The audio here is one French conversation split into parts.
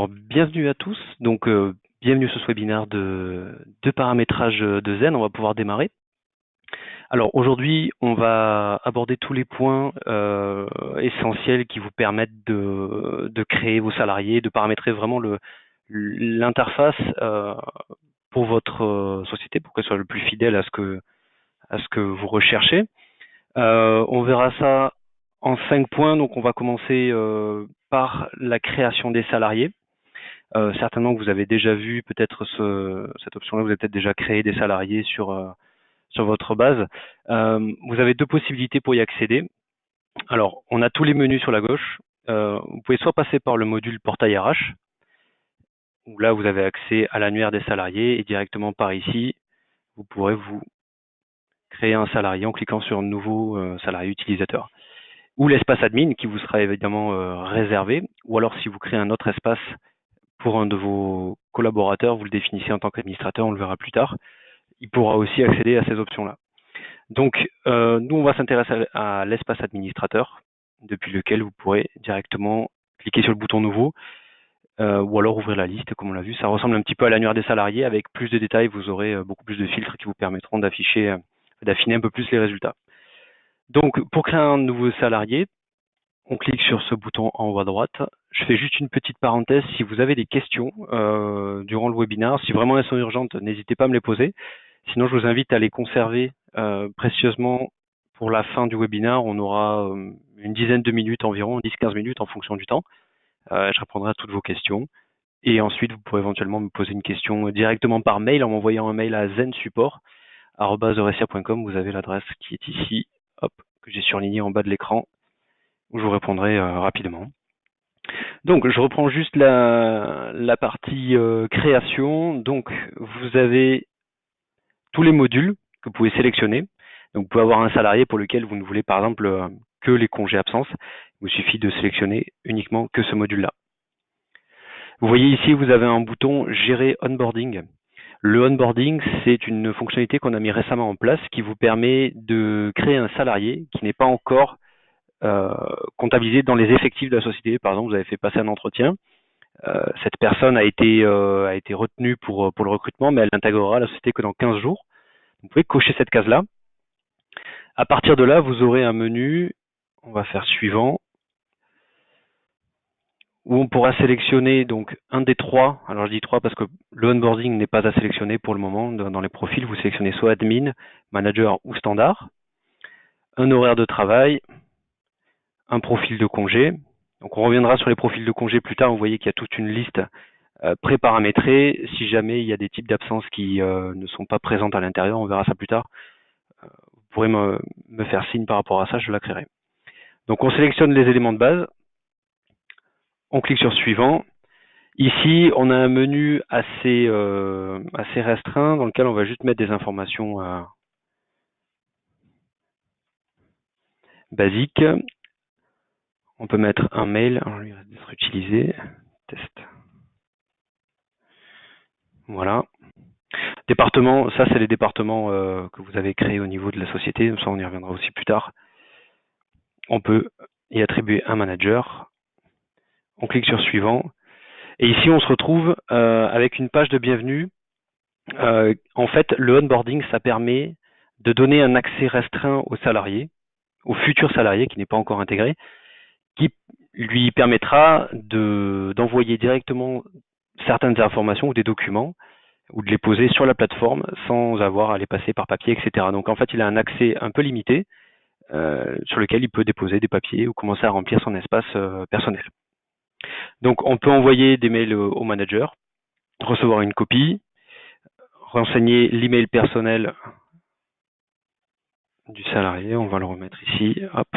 Bienvenue à tous. Bienvenue sur ce webinaire de paramétrage de Zen. On va pouvoir démarrer. Alors aujourd'hui, on va aborder tous les points essentiels qui vous permettent de créer vos salariés, de paramétrer vraiment l'interface pour votre société, pour qu'elle soit le plus fidèle à ce que vous recherchez. On verra ça en 5 points. Donc on va commencer par la création des salariés. Certainement que vous avez déjà vu peut-être cette option-là, vous avez peut-être déjà créé des salariés sur votre base. Vous avez deux possibilités pour y accéder. Alors, on a tous les menus sur la gauche. Vous pouvez soit passer par le module portail RH, où là vous avez accès à l'annuaire des salariés et directement par ici, vous pourrez vous créer un salarié en cliquant sur nouveau salarié utilisateur. Ou l'espace admin qui vous sera évidemment réservé, ou alors si vous créez un autre espace pour un de vos collaborateurs, vous le définissez en tant qu'administrateur, on le verra plus tard, il pourra aussi accéder à ces options-là. Donc, nous, on va s'intéresser à l'espace administrateur, depuis lequel vous pourrez directement cliquer sur le bouton nouveau, ou alors ouvrir la liste, comme on l'a vu. Ça ressemble un petit peu à l'annuaire des salariés, avec plus de détails, vous aurez beaucoup plus de filtres qui vous permettront d'affiner un peu plus les résultats. Donc, pour créer un nouveau salarié, on clique sur ce bouton en haut à droite. Je fais juste une petite parenthèse. Si vous avez des questions durant le webinaire, si vraiment elles sont urgentes, n'hésitez pas à me les poser. Sinon, je vous invite à les conserver précieusement pour la fin du webinaire. On aura une dizaine de minutes environ, 10-15 minutes en fonction du temps. Je répondrai à toutes vos questions. Et ensuite, vous pourrez éventuellement me poser une question directement par mail en m'envoyant un mail à zensupport@eurecia.com. Vous avez l'adresse qui est ici, hop, que j'ai surlignée en bas de l'écran, où je vous répondrai rapidement. Donc, je reprends juste la partie création. Donc, vous avez tous les modules que vous pouvez sélectionner. Donc, vous pouvez avoir un salarié pour lequel vous ne voulez par exemple que les congés absence. Il vous suffit de sélectionner uniquement que ce module-là. Vous voyez ici, vous avez un bouton Gérer onboarding. Le onboarding, c'est une fonctionnalité qu'on a mis récemment en place qui vous permet de créer un salarié qui n'est pas encore comptabilisé dans les effectifs de la société. Par exemple, vous avez fait passer un entretien. Cette personne a été retenue pour le recrutement, mais elle intégrera la société que dans 15 jours. Vous pouvez cocher cette case-là. À partir de là, vous aurez un menu, on va faire suivant, où on pourra sélectionner donc un des trois. Alors je dis trois parce que le onboarding n'est pas à sélectionner pour le moment. Dans les profils, vous sélectionnez soit admin, manager ou standard, un horaire de travail, un profil de congé. Donc on reviendra sur les profils de congé plus tard. Vous voyez qu'il y a toute une liste pré-paramétrée. Si jamais il y a des types d'absences qui ne sont pas présentes à l'intérieur, on verra ça plus tard. Vous pourrez me faire signe par rapport à ça, je la créerai. Donc on sélectionne les éléments de base. On clique sur suivant. Ici, on a un menu assez restreint dans lequel on va juste mettre des informations basiques. On peut mettre un mail, alors lui reste d'être utilisé. Test. Voilà. Département, ça c'est les départements que vous avez créés au niveau de la société. Ça, on y reviendra aussi plus tard. On peut y attribuer un manager. On clique sur suivant. Et ici, on se retrouve avec une page de bienvenue. En fait, le onboarding, ça permet de donner un accès restreint aux salariés, au futur salarié qui n'est pas encore intégré, qui lui permettra d'envoyer directement certaines informations ou des documents ou de les poser sur la plateforme sans avoir à les passer par papier, etc. Donc en fait, il a un accès un peu limité sur lequel il peut déposer des papiers ou commencer à remplir son espace personnel. Donc on peut envoyer des mails au manager, recevoir une copie, renseigner l'email personnel du salarié, on va le remettre ici, hop.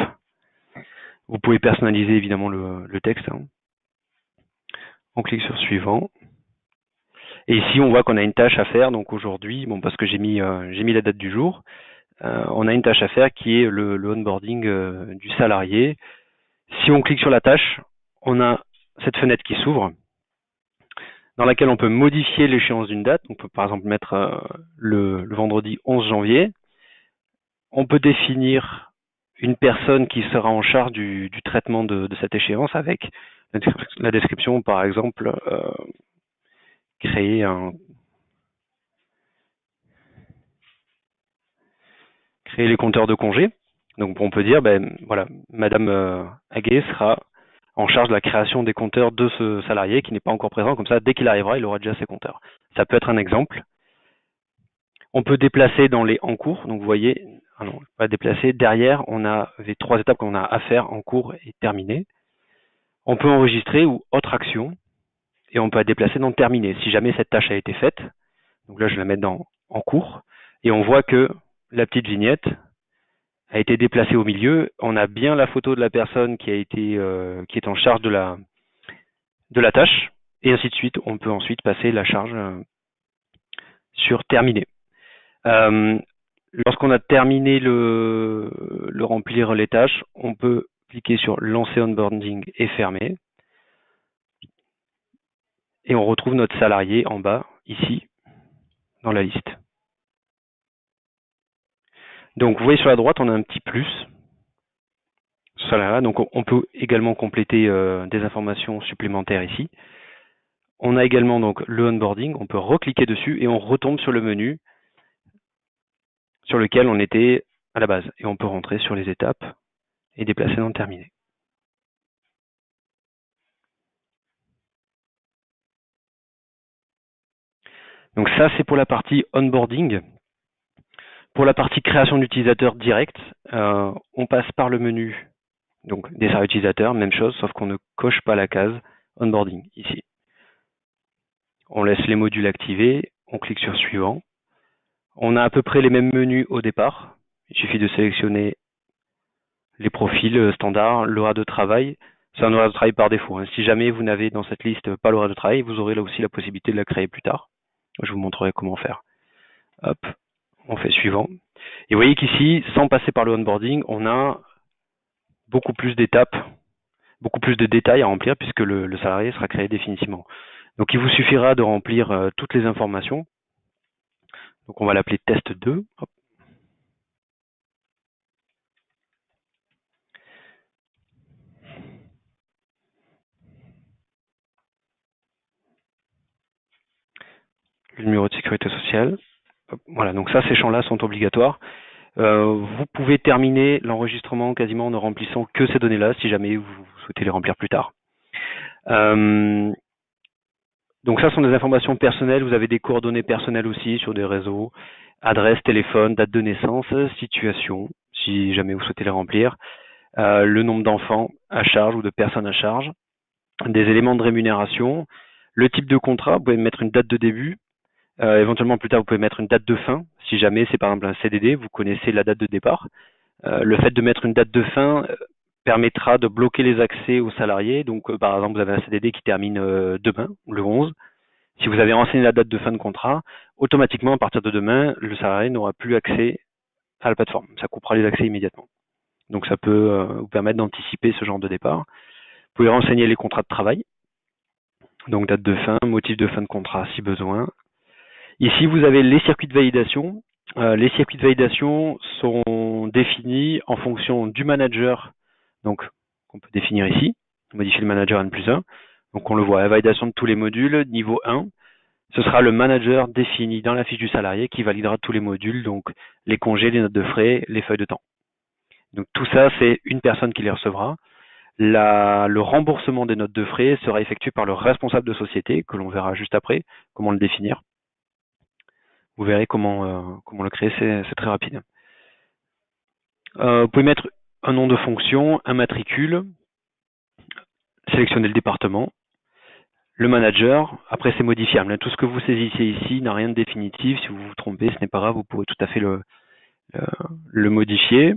Vous pouvez personnaliser évidemment le texte. On clique sur suivant. Et ici, on voit qu'on a une tâche à faire. Donc aujourd'hui, bon, parce que j'ai mis la date du jour, on a une tâche à faire qui est le onboarding du salarié. Si on clique sur la tâche, on a cette fenêtre qui s'ouvre, dans laquelle on peut modifier l'échéance d'une date. On peut par exemple mettre le vendredi 11 janvier. On peut définir une personne qui sera en charge du traitement de cette échéance avec La description, par exemple, créer les compteurs de congés. Donc on peut dire, ben voilà, Madame Aguet sera en charge de la création des compteurs de ce salarié qui n'est pas encore présent. Comme ça, dès qu'il arrivera, il aura déjà ses compteurs. Ça peut être un exemple. On peut déplacer dans les en cours. Donc vous voyez, on va déplacer. Derrière, on a les 3 étapes qu'on a à faire en cours et terminé. On peut enregistrer ou autre action et on peut la déplacer dans terminé. Si jamais cette tâche a été faite, donc là je la mets dans en cours et on voit que la petite vignette a été déplacée au milieu. On a bien la photo de la personne qui est en charge de la tâche et ainsi de suite. On peut ensuite passer la charge sur terminé. Lorsqu'on a terminé le remplir les tâches, on peut cliquer sur lancer onboarding et fermer. Et on retrouve notre salarié en bas, ici, dans la liste. Donc vous voyez sur la droite, on a un petit plus. Là, donc on peut également compléter des informations supplémentaires ici. On a également donc le onboarding, on peut recliquer dessus et on retombe sur le menu sur lequel on était à la base. Et on peut rentrer sur les étapes et déplacer dans terminé. Donc ça, c'est pour la partie onboarding. Pour la partie création d'utilisateurs direct, on passe par le menu donc des services utilisateurs, même chose, sauf qu'on ne coche pas la case onboarding ici. On laisse les modules activés, on clique sur suivant. On a à peu près les mêmes menus au départ. Il suffit de sélectionner les profils standards, l'horaire de travail. C'est un horaire de travail par défaut. Si jamais vous n'avez dans cette liste pas l'horaire de travail, vous aurez là aussi la possibilité de la créer plus tard. Je vous montrerai comment faire. Hop, on fait suivant. Et vous voyez qu'ici, sans passer par le onboarding, on a beaucoup plus d'étapes, beaucoup plus de détails à remplir puisque le salarié sera créé définitivement. Donc il vous suffira de remplir toutes les informations. Donc on va l'appeler test 2. Hop. Le numéro de sécurité sociale. Hop. Voilà, donc ça, ces champs-là sont obligatoires. Vous pouvez terminer l'enregistrement quasiment en ne remplissant que ces données-là si jamais vous souhaitez les remplir plus tard. Donc ça sont des informations personnelles. Vous avez des coordonnées personnelles aussi sur des réseaux, adresse, téléphone, date de naissance, situation, si jamais vous souhaitez les remplir, le nombre d'enfants à charge ou de personnes à charge, des éléments de rémunération, le type de contrat. Vous pouvez mettre une date de début. Éventuellement plus tard, vous pouvez mettre une date de fin. Si jamais c'est par exemple un CDD, vous connaissez la date de départ. Le fait de mettre une date de fin permettra de bloquer les accès aux salariés. Donc, par exemple, vous avez un CDD qui termine demain, le 11. Si vous avez renseigné la date de fin de contrat, automatiquement, à partir de demain, le salarié n'aura plus accès à la plateforme. Ça coupera les accès immédiatement. Donc, ça peut vous permettre d'anticiper ce genre de départ. Vous pouvez renseigner les contrats de travail. Donc, date de fin, motif de fin de contrat si besoin. Ici, vous avez les circuits de validation. Les circuits de validation sont définis en fonction du manager, donc qu'on peut définir ici, modifier le manager N+1. Donc on le voit, la validation de tous les modules, niveau 1, ce sera le manager défini dans la fiche du salarié qui validera tous les modules, donc les congés, les notes de frais, les feuilles de temps. Donc tout ça, c'est une personne qui les recevra. Le remboursement des notes de frais sera effectué par le responsable de société, que l'on verra juste après, comment le définir. Vous verrez comment le créer, c'est très rapide. Vous pouvez mettre un nom de fonction, un matricule, sélectionner le département, le manager. Après, c'est modifiable. Tout ce que vous saisissez ici n'a rien de définitif. Si vous vous trompez, ce n'est pas grave, vous pourrez tout à fait le modifier.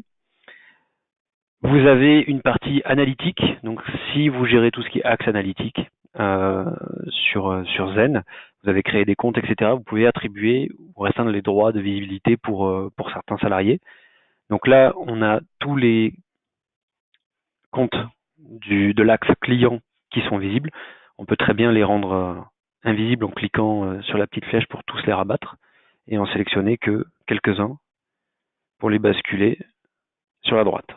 Vous avez une partie analytique. Donc, si vous gérez tout ce qui est axe analytique sur Zen, vous avez créé des comptes, etc., vous pouvez attribuer ou restreindre les droits de visibilité pour certains salariés. Donc là, on a tous les comptes de l'axe client qui sont visibles. On peut très bien les rendre invisibles en cliquant sur la petite flèche pour tous les rabattre et en sélectionner que quelques-uns pour les basculer sur la droite.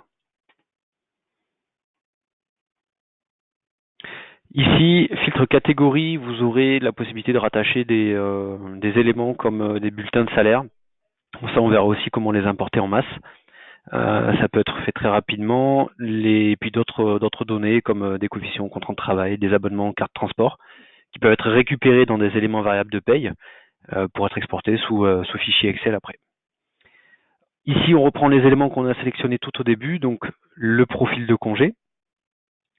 Ici, filtre catégorie, vous aurez la possibilité de rattacher des éléments comme des bulletins de salaire. Ça, on verra aussi comment les importer en masse. Ça peut être fait très rapidement. Et puis d'autres données comme des coefficients, contrats de travail, des abonnements, cartes de transport, qui peuvent être récupérés dans des éléments variables de paye pour être exportés sous fichier Excel après. Ici, on reprend les éléments qu'on a sélectionnés tout au début, donc le profil de congé,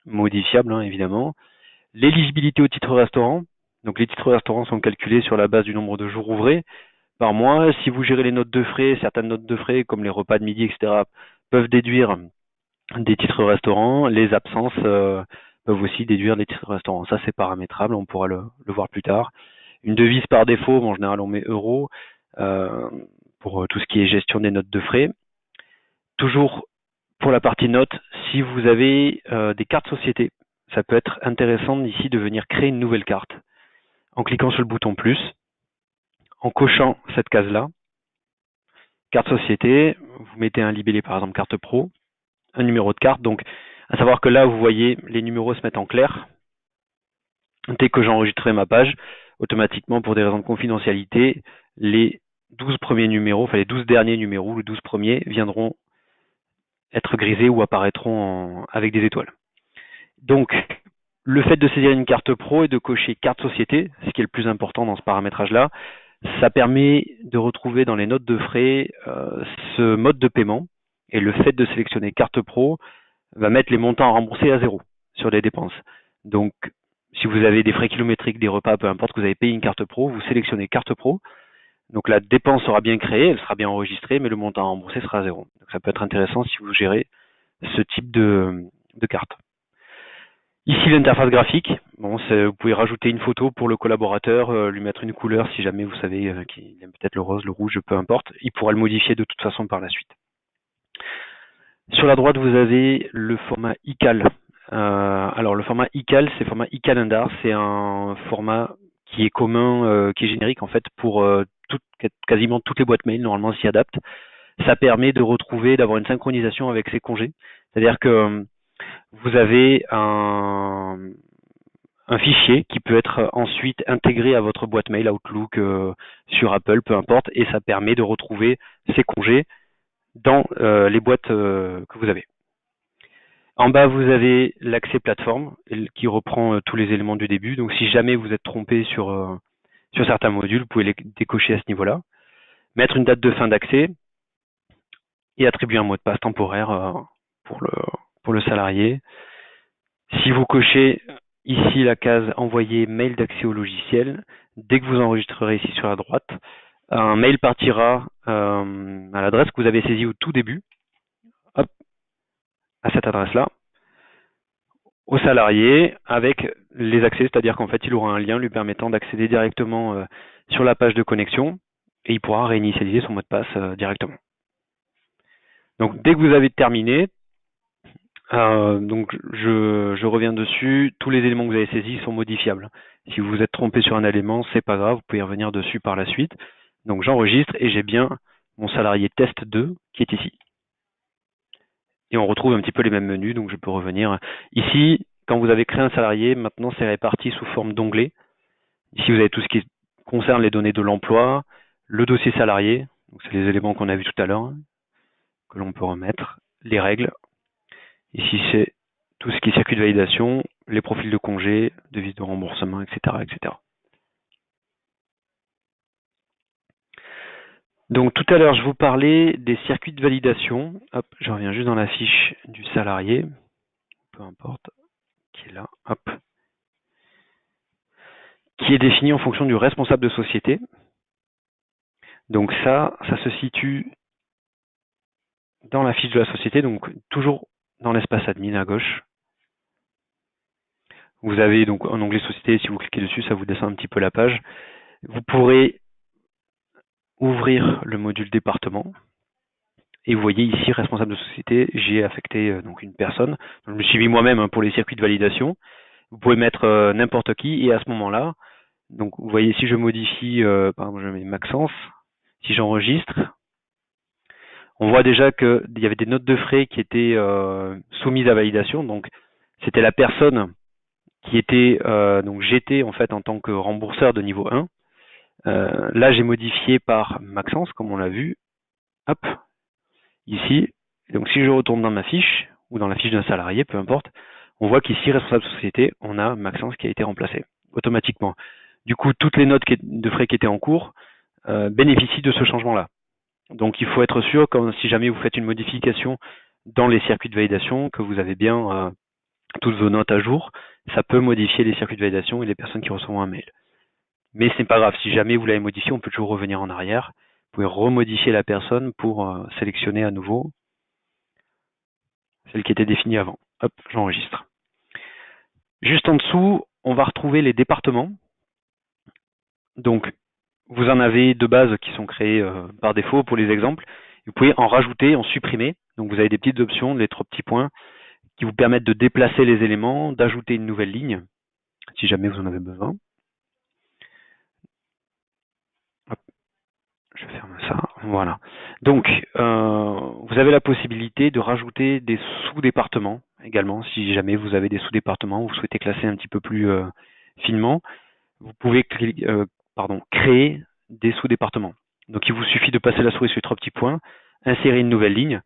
modifiable hein, évidemment, l'éligibilité au titre restaurant. Donc les titres restaurants sont calculés sur la base du nombre de jours ouvrés par mois. Si vous gérez les notes de frais, certaines notes de frais comme les repas de midi, etc., peuvent déduire des titres restaurants. Les absences peuvent aussi déduire des titres restaurants. Ça, c'est paramétrable, on pourra le voir plus tard. Une devise par défaut, en général, on met euros euh, pour tout ce qui est gestion des notes de frais. Toujours pour la partie notes, si vous avez des cartes société, ça peut être intéressant ici de venir créer une nouvelle carte en cliquant sur le bouton plus, en cochant cette case-là. Carte société, vous mettez un libellé par exemple carte pro, un numéro de carte. Donc, à savoir que là, vous voyez, les numéros se mettent en clair. Dès que j'enregistrerai ma page, automatiquement, pour des raisons de confidentialité, les 12 premiers numéros, enfin les 12 derniers numéros, les 12 premiers, viendront être grisés ou apparaîtront avec des étoiles. Donc, le fait de saisir une carte pro et de cocher carte société, ce qui est le plus important dans ce paramétrage-là, ça permet de retrouver dans les notes de frais ce mode de paiement. Et le fait de sélectionner carte pro va mettre les montants à rembourser à zéro sur les dépenses. Donc, si vous avez des frais kilométriques, des repas, peu importe, que vous avez payé une carte pro, vous sélectionnez carte pro. Donc la dépense sera bien créée, elle sera bien enregistrée, mais le montant à rembourser sera à zéro. Donc ça peut être intéressant si vous gérez ce type de carte. Ici l'interface graphique, bon, vous pouvez rajouter une photo pour le collaborateur, lui mettre une couleur si jamais vous savez qu'il aime peut-être le rose, le rouge, peu importe. Il pourra le modifier de toute façon par la suite. Sur la droite, vous avez le format iCal. Alors le format iCal, c'est le format iCalendar, c'est un format qui est commun, qui est générique en fait pour quasiment toutes les boîtes mail, normalement s'y adapte. Ça permet de retrouver, d'avoir une synchronisation avec ses congés. C'est-à-dire que vous avez un fichier qui peut être ensuite intégré à votre boîte mail Outlook sur Apple, peu importe, et ça permet de retrouver ses congés dans les boîtes que vous avez. En bas, vous avez l'accès plateforme qui reprend tous les éléments du début. Donc, si jamais vous êtes trompé sur certains modules, vous pouvez les décocher à ce niveau-là. Mettre une date de fin d'accès et attribuer un mot de passe temporaire pour le salarié. Si vous cochez ici la case envoyer mail d'accès au logiciel, dès que vous enregistrerez ici sur la droite, un mail partira à l'adresse que vous avez saisie au tout début, hop, à cette adresse-là, au salarié avec les accès, c'est-à-dire qu'en fait il aura un lien lui permettant d'accéder directement sur la page de connexion et il pourra réinitialiser son mot de passe directement. Donc dès que vous avez terminé, donc je reviens dessus, tous les éléments que vous avez saisis sont modifiables. Si vous vous êtes trompé sur un élément, c'est pas grave, vous pouvez revenir dessus par la suite. Donc j'enregistre et j'ai bien mon salarié test 2 qui est ici. Et on retrouve un petit peu les mêmes menus, donc je peux revenir. Ici, quand vous avez créé un salarié, maintenant c'est réparti sous forme d'onglets. Ici, vous avez tout ce qui concerne les données de l'emploi, le dossier salarié, donc c'est les éléments qu'on a vus tout à l'heure, que l'on peut remettre, les règles. Ici, c'est tout ce qui est circuit de validation, les profils de congé, devises de remboursement, etc., etc. Donc tout à l'heure, je vous parlais des circuits de validation. Hop, je reviens juste dans la fiche du salarié, peu importe, qui est là, hop, qui est défini en fonction du responsable de société. Donc ça se situe dans la fiche de la société, donc toujours dans l'espace admin à gauche. Vous avez donc un onglet société, si vous cliquez dessus, ça vous descend un petit peu la page. Vous pourrez ouvrir le module département. Et vous voyez ici, responsable de société, j'ai affecté donc une personne. Donc, je me suis mis moi-même pour les circuits de validation. Vous pouvez mettre n'importe qui et à ce moment-là, donc vous voyez si je modifie, par exemple je mets Maxence, si j'enregistre, on voit déjà qu'il y avait des notes de frais qui étaient soumises à validation. Donc c'était la personne qui était donc j'étais en fait en tant que rembourseur de niveau 1. Là, j'ai modifié par Maxence, comme on l'a vu. Hop, ici. Et donc, si je retourne dans ma fiche, ou dans la fiche d'un salarié, peu importe, on voit qu'ici, responsable de société, on a Maxence qui a été remplacé automatiquement. Du coup, toutes les notes de frais qui étaient en cours bénéficient de ce changement-là. Donc, il faut être sûr, comme si jamais vous faites une modification dans les circuits de validation, que vous avez bien toutes vos notes à jour. Ça peut modifier les circuits de validation et les personnes qui recevront un mail. Mais c'est pas grave, si jamais vous l'avez modifié, on peut toujours revenir en arrière. Vous pouvez remodifier la personne pour sélectionner à nouveau celle qui était définie avant. Hop, j'enregistre. Juste en dessous, on va retrouver les départements. Donc, vous en avez de base qui sont créés par défaut pour les exemples. Vous pouvez en rajouter, en supprimer. Donc, vous avez des petites options, les 3 petits points, qui vous permettent de déplacer les éléments, d'ajouter une nouvelle ligne, si jamais vous en avez besoin. Hop, je ferme ça. Voilà. Donc, vous avez la possibilité de rajouter des sous-départements également, si jamais vous avez des sous-départements, vous souhaitez classer un petit peu plus finement. Vous pouvez créer des sous-départements. Donc, il vous suffit de passer la souris sur les 3 petits points, insérer une nouvelle ligne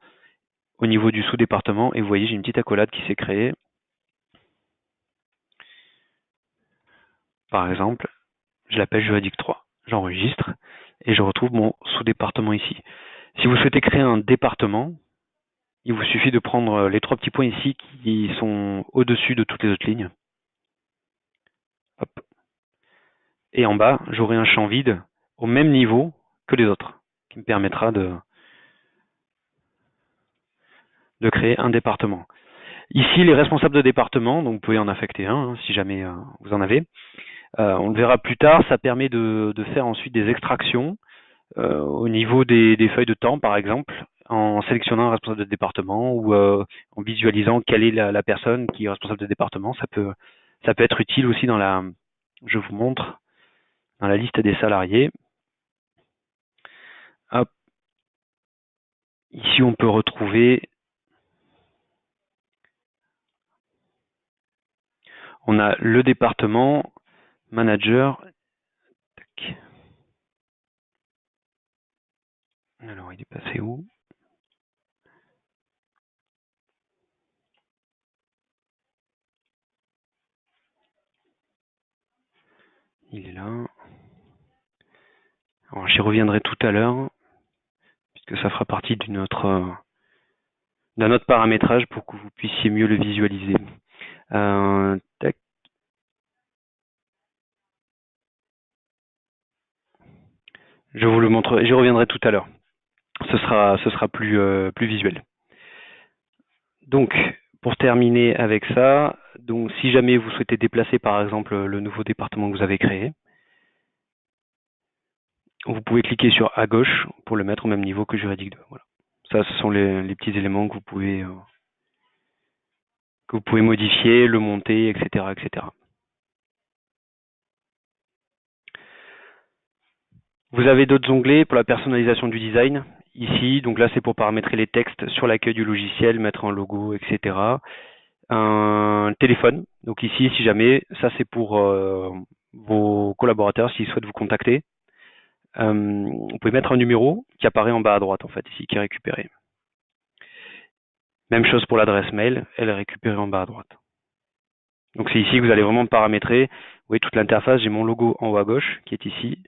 au niveau du sous-département, et vous voyez, j'ai une petite accolade qui s'est créée. Par exemple, je l'appelle juridique 3. J'enregistre et je retrouve mon sous-département ici. Si vous souhaitez créer un département, il vous suffit de prendre les 3 petits points ici qui sont au-dessus de toutes les autres lignes. Hop. Et en bas, j'aurai un champ vide au même niveau que les autres, qui me permettra de créer un département. Ici, les responsables de département, donc vous pouvez en affecter un si jamais vous en avez. On le verra plus tard, ça permet de faire ensuite des extractions au niveau des feuilles de temps, par exemple, en sélectionnant un responsable de département ou en visualisant quelle est la personne qui est responsable de département. Ça peut être utile aussi dans je vous montre, dans la liste des salariés. Hop. Ici, on peut retrouver, on a le département, manager. Tac. Alors, il est passé où? Il est là. Alors, j'y reviendrai tout à l'heure, puisque ça fera partie d'un autre paramétrage pour que vous puissiez mieux le visualiser. Tac. Je vous le montrerai, j'y reviendrai tout à l'heure. Ce sera plus visuel. Donc, pour terminer avec ça, donc si jamais vous souhaitez déplacer par exemple le nouveau département que vous avez créé, vous pouvez cliquer sur à gauche pour le mettre au même niveau que juridique 2. Voilà. Ça, ce sont les petits éléments que vous pouvez modifier, le monter, etc., etc. Vous avez d'autres onglets pour la personnalisation du design. Ici, donc là, c'est pour paramétrer les textes sur l'accueil du logiciel, mettre un logo, etc. Un téléphone. Donc ici, si jamais, ça c'est pour vos collaborateurs s'ils souhaitent vous contacter. Vous pouvez mettre un numéro qui apparaît en bas à droite, en fait, ici, qui est récupéré. Même chose pour l'adresse mail, elle est récupérée en bas à droite. Donc c'est ici que vous allez vraiment paramétrer. Vous voyez toute l'interface, j'ai mon logo en haut à gauche qui est ici.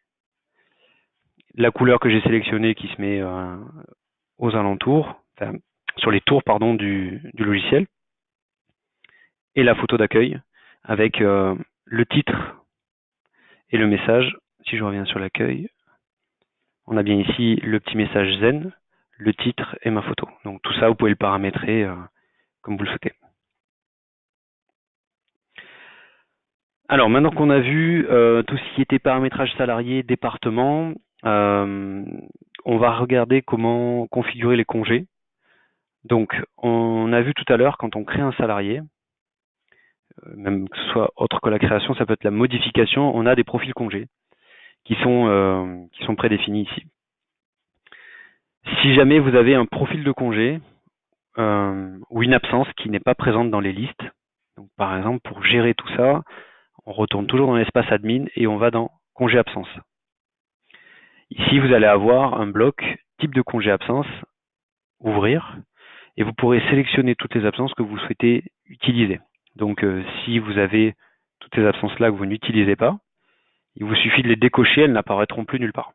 La couleur que j'ai sélectionnée qui se met aux alentours, enfin, sur les tours pardon, du logiciel. Et la photo d'accueil avec le titre et le message. Si je reviens sur l'accueil, on a bien ici le petit message Zen, le titre et ma photo. Donc tout ça, vous pouvez le paramétrer comme vous le souhaitez. Alors maintenant qu'on a vu tout ce qui était paramétrage salarié, département, on va regarder comment configurer les congés. Donc on a vu tout à l'heure, quand on crée un salarié, même que ce soit autre que la création, ça peut être la modification, on a des profils congés qui sont prédéfinis ici. Si jamais vous avez un profil de congé ou une absence qui n'est pas présente dans les listes, donc par exemple, pour gérer tout ça, on retourne toujours dans l'espace admin et on va dans congé absence. Ici, vous allez avoir un bloc type de congé absence, ouvrir, et vous pourrez sélectionner toutes les absences que vous souhaitez utiliser. Donc, si vous avez toutes ces absences-là que vous n'utilisez pas, il vous suffit de les décocher, elles n'apparaîtront plus nulle part.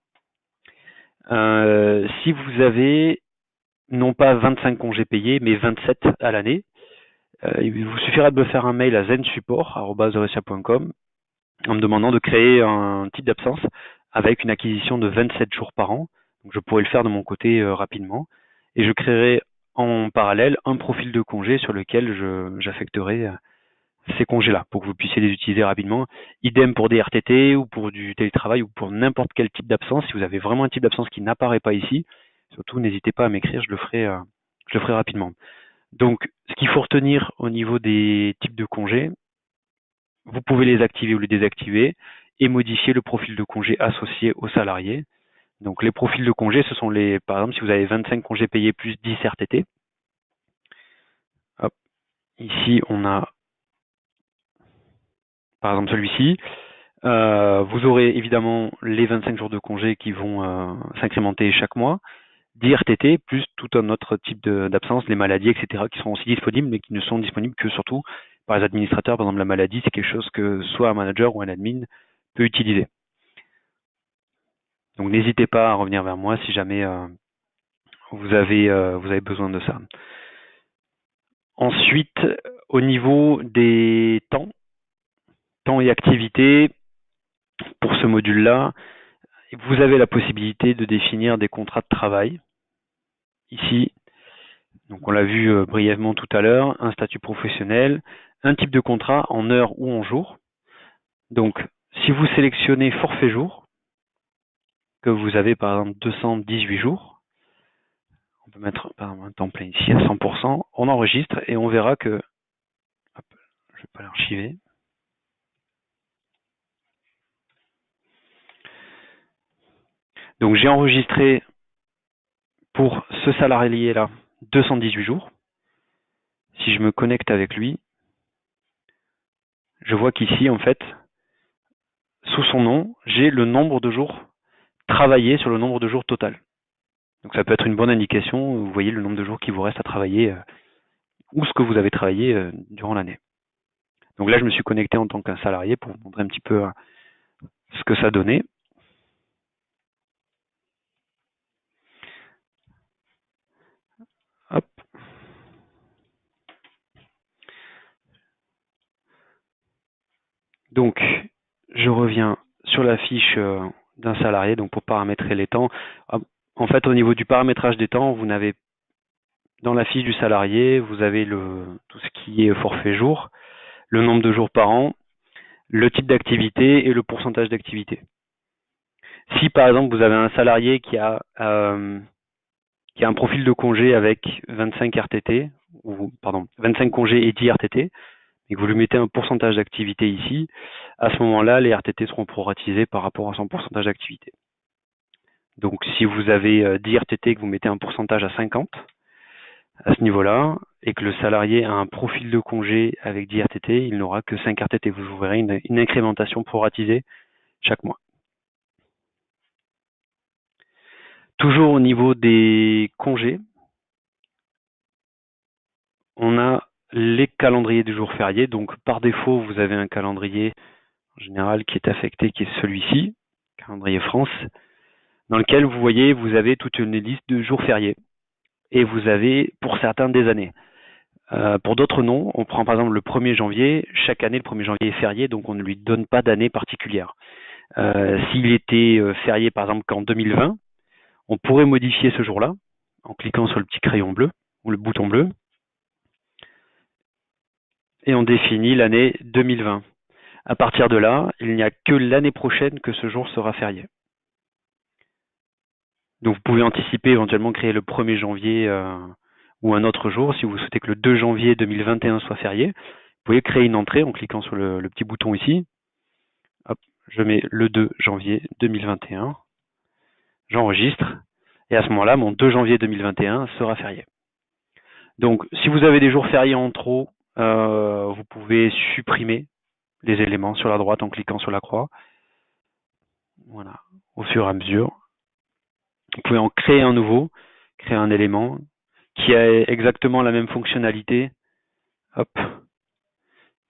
Si vous avez non pas 25 congés payés, mais 27 à l'année, il vous suffira de me faire un mail à zensupport@oresia.com en me demandant de créer un type d'absence avec une acquisition de 27 jours par an. Donc, je pourrais le faire de mon côté rapidement. Et je créerai en parallèle un profil de congé sur lequel j'affecterai ces congés-là pour que vous puissiez les utiliser rapidement. Idem pour des RTT ou pour du télétravail ou pour n'importe quel type d'absence. Si vous avez vraiment un type d'absence qui n'apparaît pas ici, surtout n'hésitez pas à m'écrire, je le ferai rapidement. Donc, ce qu'il faut retenir au niveau des types de congés, vous pouvez les activer ou les désactiver et modifier le profil de congé associé aux salariés. Donc, les profils de congés, ce sont par exemple, si vous avez 25 congés payés plus 10 RTT. Hop. Ici, on a, par exemple, celui-ci. Vous aurez évidemment les 25 jours de congés qui vont s'incrémenter chaque mois. 10 RTT plus tout un autre type d'absence, les maladies, etc., qui sont aussi disponibles, mais qui ne sont disponibles que surtout par les administrateurs. Par exemple, la maladie, c'est quelque chose que soit un manager ou un admin peut utiliser. Donc, n'hésitez pas à revenir vers moi si jamais vous avez besoin de ça. Ensuite, au niveau des temps et activités, pour ce module-là, vous avez la possibilité de définir des contrats de travail. Ici, donc on l'a vu brièvement tout à l'heure, un statut professionnel, un type de contrat en heures ou en jours. Donc, si vous sélectionnez forfait jour, que vous avez par exemple 218 jours, on peut mettre par exemple un temps plein ici à 100%, on enregistre et on verra que, hop, je ne vais pas l'archiver. Donc j'ai enregistré pour ce salarié-là 218 jours. Si je me connecte avec lui, je vois qu'ici, en fait, sous son nom, j'ai le nombre de jours travaillés sur le nombre de jours total. Donc ça peut être une bonne indication, vous voyez le nombre de jours qui vous reste à travailler ou ce que vous avez travaillé durant l'année. Donc là, je me suis connecté en tant qu'un salarié pour vous montrer un petit peu ce que ça donnait. Hop. Donc, je reviens sur la fiche d'un salarié, donc pour paramétrer les temps. En fait, au niveau du paramétrage des temps, vous n'avez dans la fiche du salarié, vous avez tout ce qui est forfait jour, le nombre de jours par an, le type d'activité et le pourcentage d'activité. Si par exemple vous avez un salarié qui a un profil de congé avec 25 RTT, ou pardon, 25 congés et 10 RTT, et que vous lui mettez un pourcentage d'activité ici, à ce moment-là, les RTT seront proratisés par rapport à son pourcentage d'activité. Donc si vous avez 10 RTT et que vous mettez un pourcentage à 50, à ce niveau-là, et que le salarié a un profil de congé avec 10 RTT, il n'aura que 5 RTT. Vous verrez une incrémentation proratisée chaque mois. Toujours au niveau des congés, on a les calendriers des jours fériés. Donc par défaut, vous avez un calendrier en général qui est affecté, qui est celui-ci, calendrier France, dans lequel vous voyez, vous avez toute une liste de jours fériés. Et vous avez pour certains des années. Pour d'autres non, on prend par exemple le 1er janvier, chaque année le 1er janvier est férié, donc on ne lui donne pas d'année particulière. S'il était férié par exemple qu'en 2020, on pourrait modifier ce jour-là en cliquant sur le petit crayon bleu ou le bouton bleu et on définit l'année 2020. À partir de là, il n'y a que l'année prochaine que ce jour sera férié. Donc vous pouvez anticiper, éventuellement créer le 1er janvier ou un autre jour. Si vous souhaitez que le 2 janvier 2021 soit férié, vous pouvez créer une entrée en cliquant sur le petit bouton ici. Hop, je mets le 2 janvier 2021. J'enregistre. Et à ce moment-là, mon 2 janvier 2021 sera férié. Donc, si vous avez des jours fériés en trop, vous pouvez supprimer les éléments sur la droite en cliquant sur la croix. Voilà, au fur et à mesure. Vous pouvez en créer un nouveau, créer un élément qui a exactement la même fonctionnalité, hop,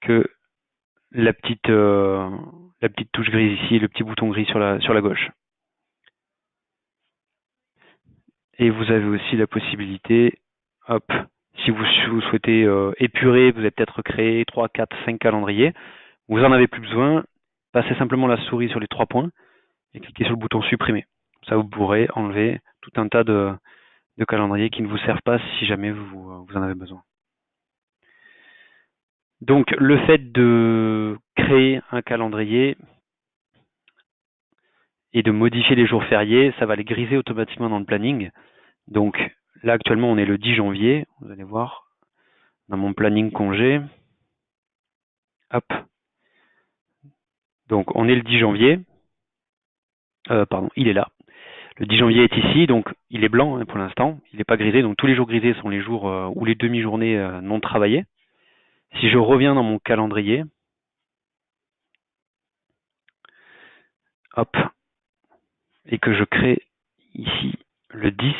que la petite touche grise ici, le petit bouton gris sur la gauche. Et vous avez aussi la possibilité, hop, si vous souhaitez épurer, vous avez peut-être créé 3, 4, 5 calendriers, vous n'en avez plus besoin, passez simplement la souris sur les 3 points et cliquez sur le bouton supprimer. Ça, vous pourrez enlever tout un tas de calendriers qui ne vous servent pas si jamais vous en avez besoin. Donc, le fait de créer un calendrier et de modifier les jours fériés, ça va les griser automatiquement dans le planning. Donc, là, actuellement, on est le 10 janvier. Vous allez voir dans mon planning congé. Hop. Donc, on est le 10 janvier. Pardon, il est là. Le 10 janvier est ici, donc il est blanc hein, pour l'instant. Il n'est pas grisé, donc tous les jours grisés sont les jours ou les demi-journées non travaillées. Si je reviens dans mon calendrier, hop, et que je crée ici le 10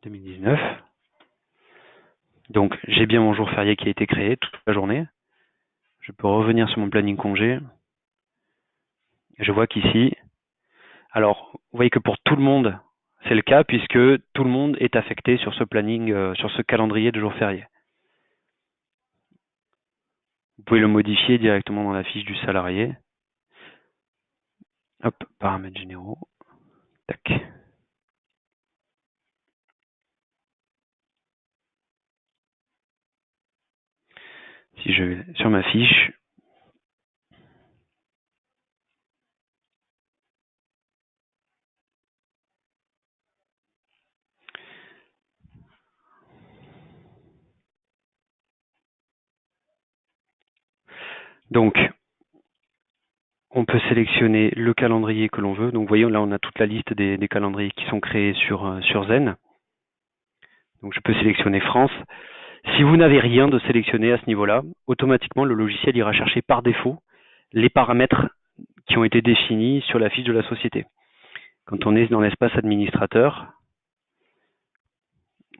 2019, donc j'ai bien mon jour férié qui a été créé toute la journée. Je peux revenir sur mon planning congé. Je vois qu'ici, alors vous voyez que pour tout le monde, c'est le cas puisque tout le monde est affecté sur ce planning, sur ce calendrier de jours fériés. Vous pouvez le modifier directement dans la fiche du salarié. Hop, paramètres généraux. Tac. Si je vais sur ma fiche, donc on peut sélectionner le calendrier que l'on veut. Donc vous voyez là on a toute la liste des calendriers qui sont créés sur Zen. Donc je peux sélectionner France. Si vous n'avez rien de sélectionné à ce niveau-là, automatiquement le logiciel ira chercher par défaut les paramètres qui ont été définis sur la fiche de la société. Quand on est dans l'espace administrateur,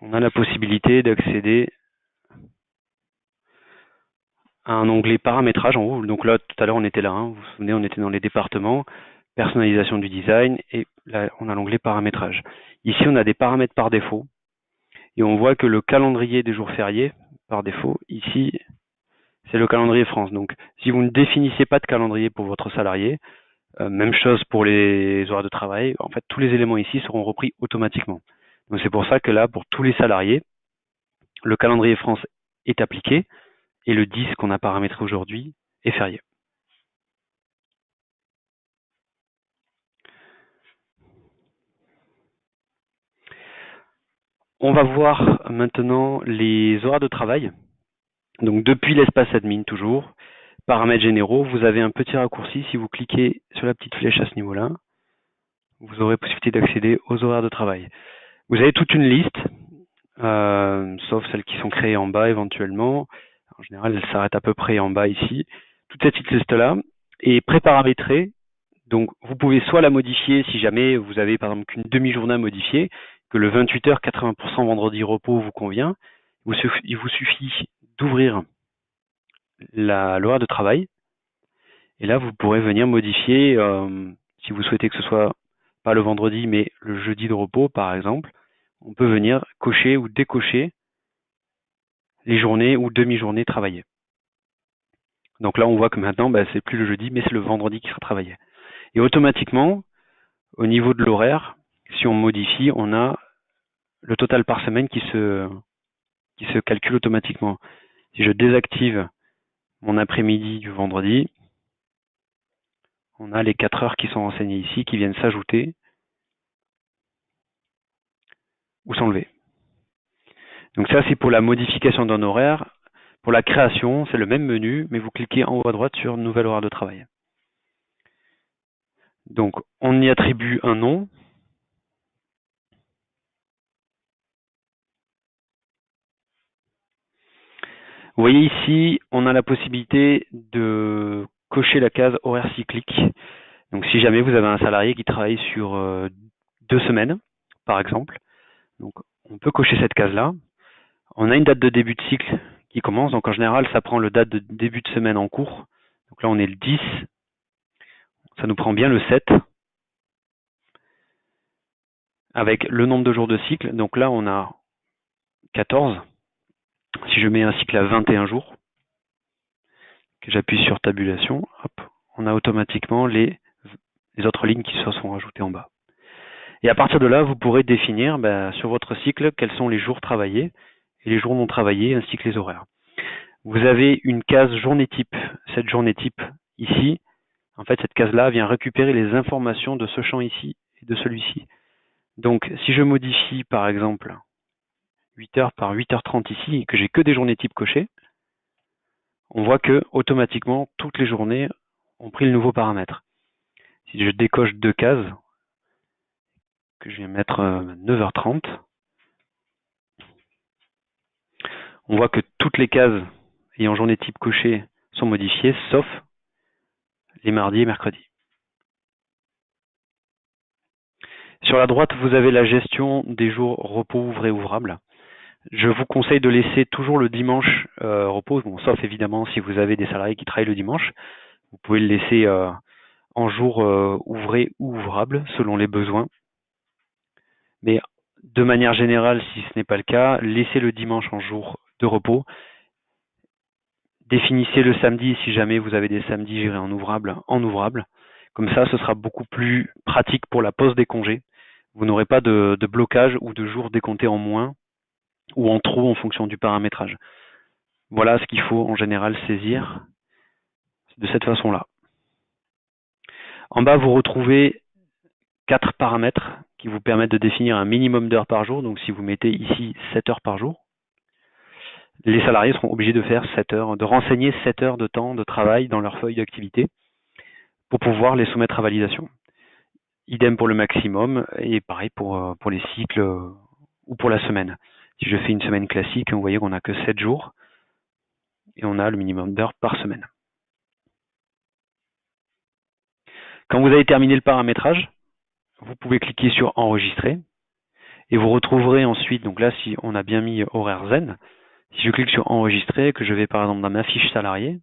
on a la possibilité d'accéder à un onglet paramétrage en haut. Donc là, tout à l'heure, on était là. Hein. Vous vous souvenez, on était dans les départements, personnalisation du design, et là, on a l'onglet paramétrage. Ici, on a des paramètres par défaut. Et on voit que le calendrier des jours fériés, par défaut, ici, c'est le calendrier France. Donc, si vous ne définissez pas de calendrier pour votre salarié, même chose pour les horaires de travail, en fait, tous les éléments ici seront repris automatiquement. Donc, c'est pour ça que là, pour tous les salariés, le calendrier France est appliqué et le 10 qu'on a paramétré aujourd'hui est férié. On va voir maintenant les horaires de travail. Donc depuis l'espace admin toujours, paramètres généraux, vous avez un petit raccourci. Si vous cliquez sur la petite flèche à ce niveau-là, vous aurez possibilité d'accéder aux horaires de travail. Vous avez toute une liste, sauf celles qui sont créées en bas éventuellement. En général, elles s'arrêtent à peu près en bas ici. Toute cette petite liste-là est pré-paramétrée. Donc vous pouvez soit la modifier si jamais vous avez par exemple qu'une demi-journée à modifier, que le 28h 80% vendredi repos vous convient. Il vous suffit d'ouvrir l'horaire de travail et là vous pourrez venir modifier si vous souhaitez que ce soit pas le vendredi mais le jeudi de repos par exemple. On peut venir cocher ou décocher les journées ou demi-journées travaillées. Donc là on voit que maintenant c'est plus le jeudi mais c'est le vendredi qui sera travaillé. Et automatiquement au niveau de l'horaire, si on modifie, on a le total par semaine qui se calcule automatiquement. Si je désactive mon après-midi du vendredi, on a les 4 heures qui sont renseignées ici, qui viennent s'ajouter ou s'enlever. Donc ça, c'est pour la modification d'un horaire. Pour la création, c'est le même menu, mais vous cliquez en haut à droite sur Nouvel horaire de travail. Donc, on y attribue un nom. Vous voyez ici, on a la possibilité de cocher la case horaire cyclique. Donc si jamais vous avez un salarié qui travaille sur 2 semaines, par exemple, donc on peut cocher cette case-là. On a une date de début de cycle qui commence, donc en général ça prend le date de début de semaine en cours. Donc là on est le 10, ça nous prend bien le 7, avec le nombre de jours de cycle. Donc là on a 14. Si je mets un cycle à 21 jours, que j'appuie sur tabulation, hop, on a automatiquement les autres lignes qui se sont rajoutées en bas. Et à partir de là, vous pourrez définir sur votre cycle quels sont les jours travaillés et les jours non travaillés, ainsi que les horaires. Vous avez une case journée type. Cette journée type ici, en fait, cette case-là vient récupérer les informations de ce champ ici et de celui-ci. Donc, si je modifie, par exemple, 8h par 8h30 ici, et que j'ai que des journées types cochées, on voit que, automatiquement, toutes les journées ont pris le nouveau paramètre. Si je décoche 2 cases, que je viens mettre 9h30, on voit que toutes les cases ayant journée type cochée sont modifiées, sauf les mardis et mercredis. Sur la droite, vous avez la gestion des jours repos ouvrés ouvrables. Je vous conseille de laisser toujours le dimanche repos, bon, sauf évidemment si vous avez des salariés qui travaillent le dimanche. Vous pouvez le laisser en jour ouvré ou ouvrable selon les besoins. Mais de manière générale, si ce n'est pas le cas, laissez le dimanche en jour de repos. Définissez le samedi si jamais vous avez des samedis gérés en ouvrable. Comme ça, ce sera beaucoup plus pratique pour la pause des congés. Vous n'aurez pas de blocage ou de jours décomptés en moins ou en trop en fonction du paramétrage. Voilà ce qu'il faut en général saisir de cette façon-là. En bas, vous retrouvez 4 paramètres qui vous permettent de définir un minimum d'heures par jour. Donc si vous mettez ici 7 heures par jour, les salariés seront obligés de faire 7 heures, de renseigner 7 heures de temps de travail dans leur feuille d'activité pour pouvoir les soumettre à validation. Idem pour le maximum et pareil pour les cycles ou pour la semaine. Si je fais une semaine classique, vous voyez qu'on n'a que 7 jours et on a le minimum d'heures par semaine. Quand vous avez terminé le paramétrage, vous pouvez cliquer sur enregistrer et vous retrouverez ensuite, donc là si on a bien mis horaire zen, si je clique sur enregistrer, que je vais par exemple dans ma fiche salarié,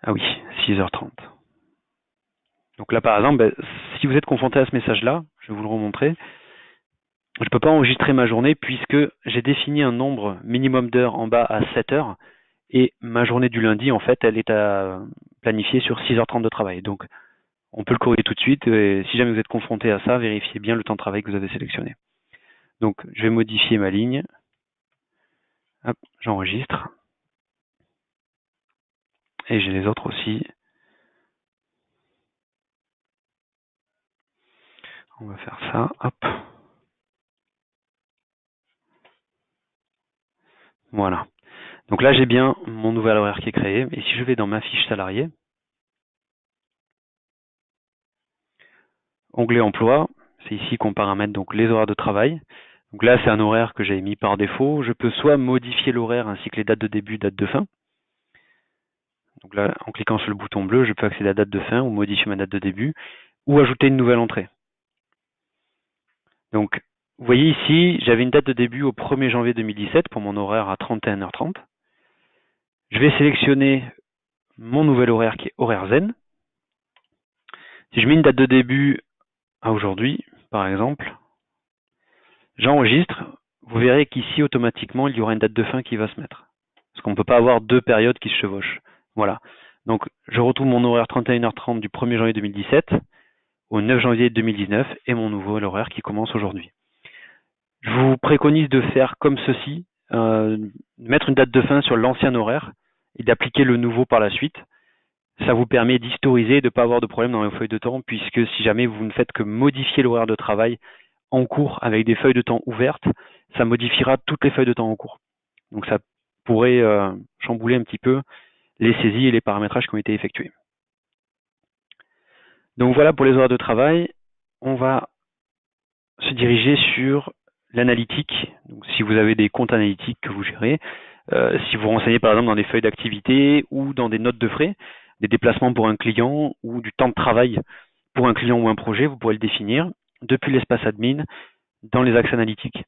ah oui, 6h30. Donc là par exemple, si vous êtes confronté à ce message-là, je vais vous le remontrer, je ne peux pas enregistrer ma journée puisque j'ai défini un nombre minimum d'heures en bas à 7 heures et ma journée du lundi, en fait, elle est à planifier sur 6h30 de travail. Donc, on peut le corriger tout de suite et si jamais vous êtes confronté à ça, vérifiez bien le temps de travail que vous avez sélectionné. Donc, je vais modifier ma ligne. Hop, j'enregistre. Et j'ai les autres aussi. On va faire ça. Hop. Voilà. Donc là, j'ai bien mon nouvel horaire qui est créé. Et si je vais dans ma fiche salarié, onglet emploi, c'est ici qu'on paramètre donc les horaires de travail. Donc là, c'est un horaire que j'avais mis par défaut. Je peux soit modifier l'horaire ainsi que les dates de début, dates de fin. Donc là, en cliquant sur le bouton bleu, je peux accéder à la date de fin ou modifier ma date de début ou ajouter une nouvelle entrée. Donc, vous voyez ici, j'avais une date de début au 1er janvier 2017 pour mon horaire à 31h30. Je vais sélectionner mon nouvel horaire qui est horaire zen. Si je mets une date de début à aujourd'hui, par exemple, j'enregistre, vous verrez qu'ici, automatiquement, il y aura une date de fin qui va se mettre. Parce qu'on ne peut pas avoir deux périodes qui se chevauchent. Voilà. Donc, je retrouve mon horaire 31h30 du 1er janvier 2017 au 9 janvier 2019 et mon nouveau horaire qui commence aujourd'hui. Je vous préconise de faire comme ceci, mettre une date de fin sur l'ancien horaire et d'appliquer le nouveau par la suite. Ça vous permet d'historiser et de ne pas avoir de problème dans les feuilles de temps, puisque si jamais vous ne faites que modifier l'horaire de travail en cours avec des feuilles de temps ouvertes, ça modifiera toutes les feuilles de temps en cours. Donc ça pourrait chambouler un petit peu les saisies et les paramétrages qui ont été effectués. Donc voilà pour les horaires de travail. On va se diriger sur l'analytique. Donc, si vous avez des comptes analytiques que vous gérez, si vous renseignez par exemple dans des feuilles d'activité ou dans des notes de frais, des déplacements pour un client ou du temps de travail pour un client ou un projet, vous pourrez le définir depuis l'espace admin dans les axes analytiques.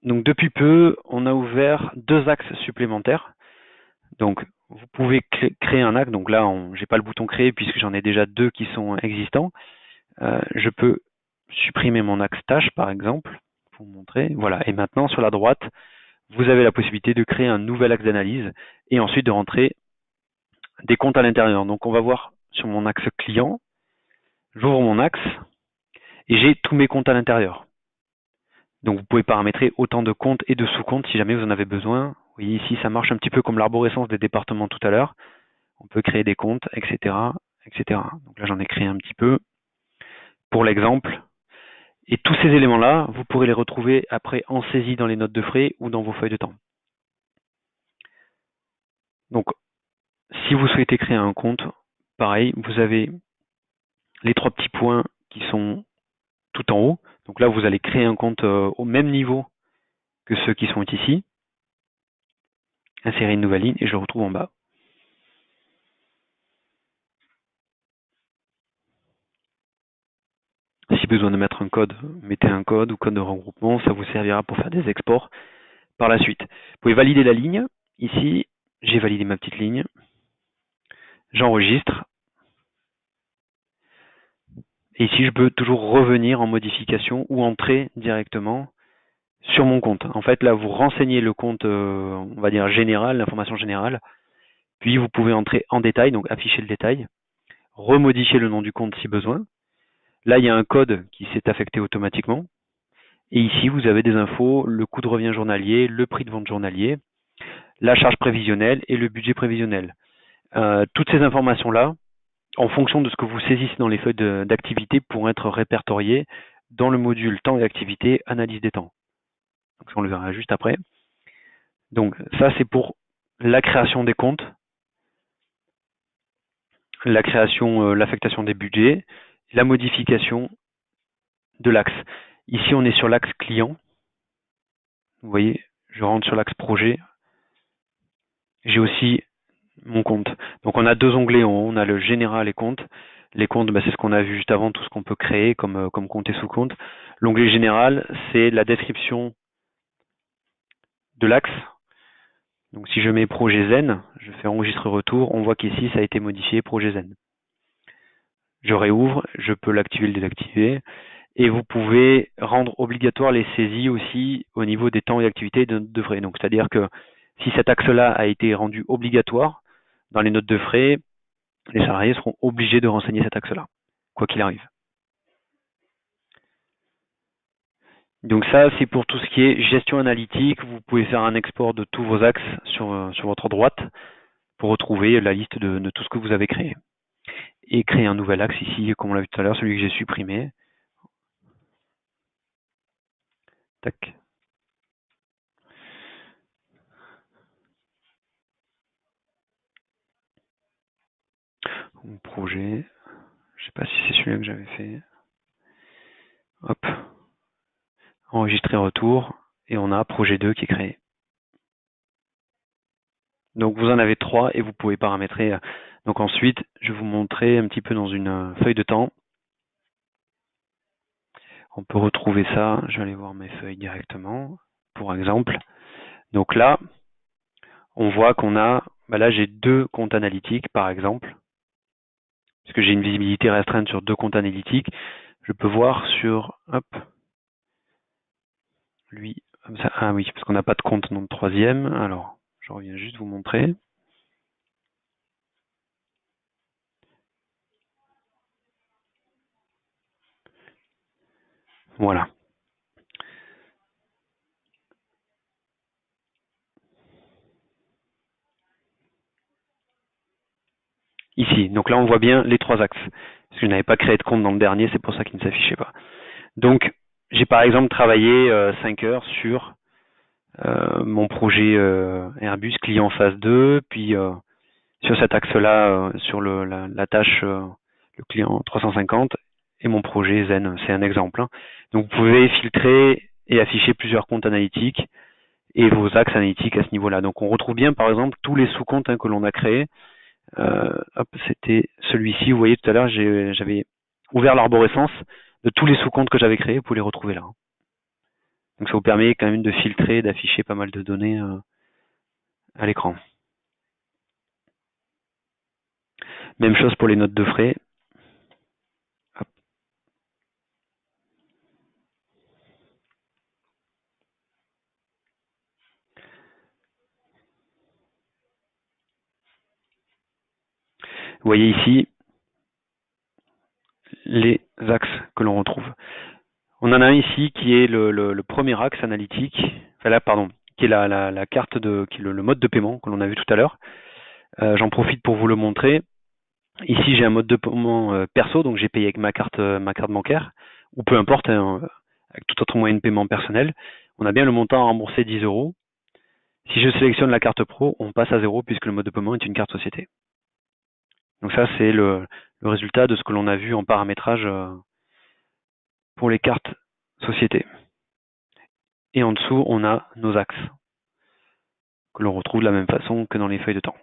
Donc depuis peu, on a ouvert 2 axes supplémentaires. Donc vous pouvez créer un axe. Donc là, j'ai pas le bouton créer puisque j'en ai déjà 2 qui sont existants. Je peux supprimer mon axe tâche par exemple pour vous montrer. Voilà. Et maintenant sur la droite, vous avez la possibilité de créer un nouvel axe d'analyse et ensuite de rentrer des comptes à l'intérieur. Donc on va voir sur mon axe client, j'ouvre mon axe et j'ai tous mes comptes à l'intérieur. Donc vous pouvez paramétrer autant de comptes et de sous-comptes si jamais vous en avez besoin. Vous voyez ici, ça marche un petit peu comme l'arborescence des départements tout à l'heure. On peut créer des comptes, etc., etc. Donc là, j'en ai créé un petit peu pour l'exemple. Et tous ces éléments-là, vous pourrez les retrouver après en saisie dans les notes de frais ou dans vos feuilles de temps. Donc, si vous souhaitez créer un compte, pareil, vous avez les 3 petits points qui sont tout en haut. Donc là, vous allez créer un compte au même niveau que ceux qui sont ici. Insérer une nouvelle ligne et je le retrouve en bas. Si besoin de mettre un code, mettez un code ou code de regroupement, ça vous servira pour faire des exports par la suite. Vous pouvez valider la ligne. Ici, j'ai validé ma petite ligne. J'enregistre. Et ici, je peux toujours revenir en modification ou entrer directement sur mon compte. En fait, là, vous renseignez le compte, on va dire général, l'information générale. Puis, vous pouvez entrer en détail, donc afficher le détail. Remodifier le nom du compte si besoin. Là, il y a un code qui s'est affecté automatiquement. Et ici, vous avez des infos, le coût de revient journalier, le prix de vente journalier, la charge prévisionnelle et le budget prévisionnel. Toutes ces informations-là, en fonction de ce que vous saisissez dans les feuilles d'activité, pourront être répertoriées dans le module temps et activité, analyse des temps. Donc, on le verra juste après. Donc ça, c'est pour la création des comptes, la création, l'affectation des budgets, la modification de l'axe. Ici, on est sur l'axe client. Vous voyez, je rentre sur l'axe projet. J'ai aussi mon compte. Donc on a 2 onglets en haut, on a le général et compte. Les comptes, c'est ce qu'on a vu juste avant, tout ce qu'on peut créer comme compte et sous-compte. L'onglet général, c'est la description de l'axe. Donc si je mets projet Zen, je fais enregistrer retour, on voit qu'ici ça a été modifié projet Zen. Je réouvre, je peux l'activer, le désactiver. Et vous pouvez rendre obligatoire les saisies aussi au niveau des temps et activités de frais. Donc c'est-à-dire que si cet axe-là a été rendu obligatoire, dans les notes de frais, les salariés seront obligés de renseigner cet axe-là, quoi qu'il arrive. Donc ça, c'est pour tout ce qui est gestion analytique. Vous pouvez faire un export de tous vos axes sur votre droite pour retrouver la liste de tout ce que vous avez créé. Et créer un nouvel axe ici, comme on l'a vu tout à l'heure, celui que j'ai supprimé. Tac. Projet. Je ne sais pas si c'est celui-là que j'avais fait. Hop. Enregistrer retour. Et on a projet 2 qui est créé. Donc vous en avez 3 et vous pouvez paramétrer. Donc ensuite, je vais vous montrer un petit peu dans une feuille de temps. On peut retrouver ça. Je vais aller voir mes feuilles directement, pour exemple. Donc là, on voit qu'on a, là j'ai 2 comptes analytiques par exemple. Puisque j'ai une visibilité restreinte sur 2 comptes analytiques, je peux voir sur, hop, lui, comme ça. Ah oui, parce qu'on n'a pas de compte dans le 3e. Alors, je reviens juste vous montrer. Voilà. Ici, donc là on voit bien les 3 axes. Parce que je n'avais pas créé de compte dans le dernier, c'est pour ça qu'il ne s'affichait pas. Donc, j'ai par exemple travaillé 5 heures sur mon projet Airbus client phase 2, puis sur cet axe-là, sur la tâche le client 350, et mon projet Zen, c'est un exemple, hein. Donc vous pouvez filtrer et afficher plusieurs comptes analytiques et vos axes analytiques à ce niveau-là. Donc on retrouve bien par exemple tous les sous-comptes, hein, que l'on a créés. C'était celui-ci, vous voyez tout à l'heure, j'avais ouvert l'arborescence de tous les sous-comptes que j'avais créés, vous pouvez les retrouver là. Donc ça vous permet quand même de filtrer, d'afficher pas mal de données à l'écran. Même chose pour les notes de frais. Hop. Vous voyez ici les axes que l'on retrouve. On en a un ici qui est le premier axe analytique, enfin là, pardon, qui est la carte qui est le mode de paiement que l'on a vu tout à l'heure. J'en profite pour vous le montrer. Ici, j'ai un mode de paiement perso, donc j'ai payé avec ma carte bancaire, ou peu importe, hein, avec tout autre moyen de paiement personnel. On a bien le montant à rembourser 10 euros. Si je sélectionne la carte pro, on passe à 0 puisque le mode de paiement est une carte société. Donc ça, c'est le résultat de ce que l'on a vu en paramétrage pour les cartes société. Et en dessous, on a nos axes, que l'on retrouve de la même façon que dans les feuilles de temps.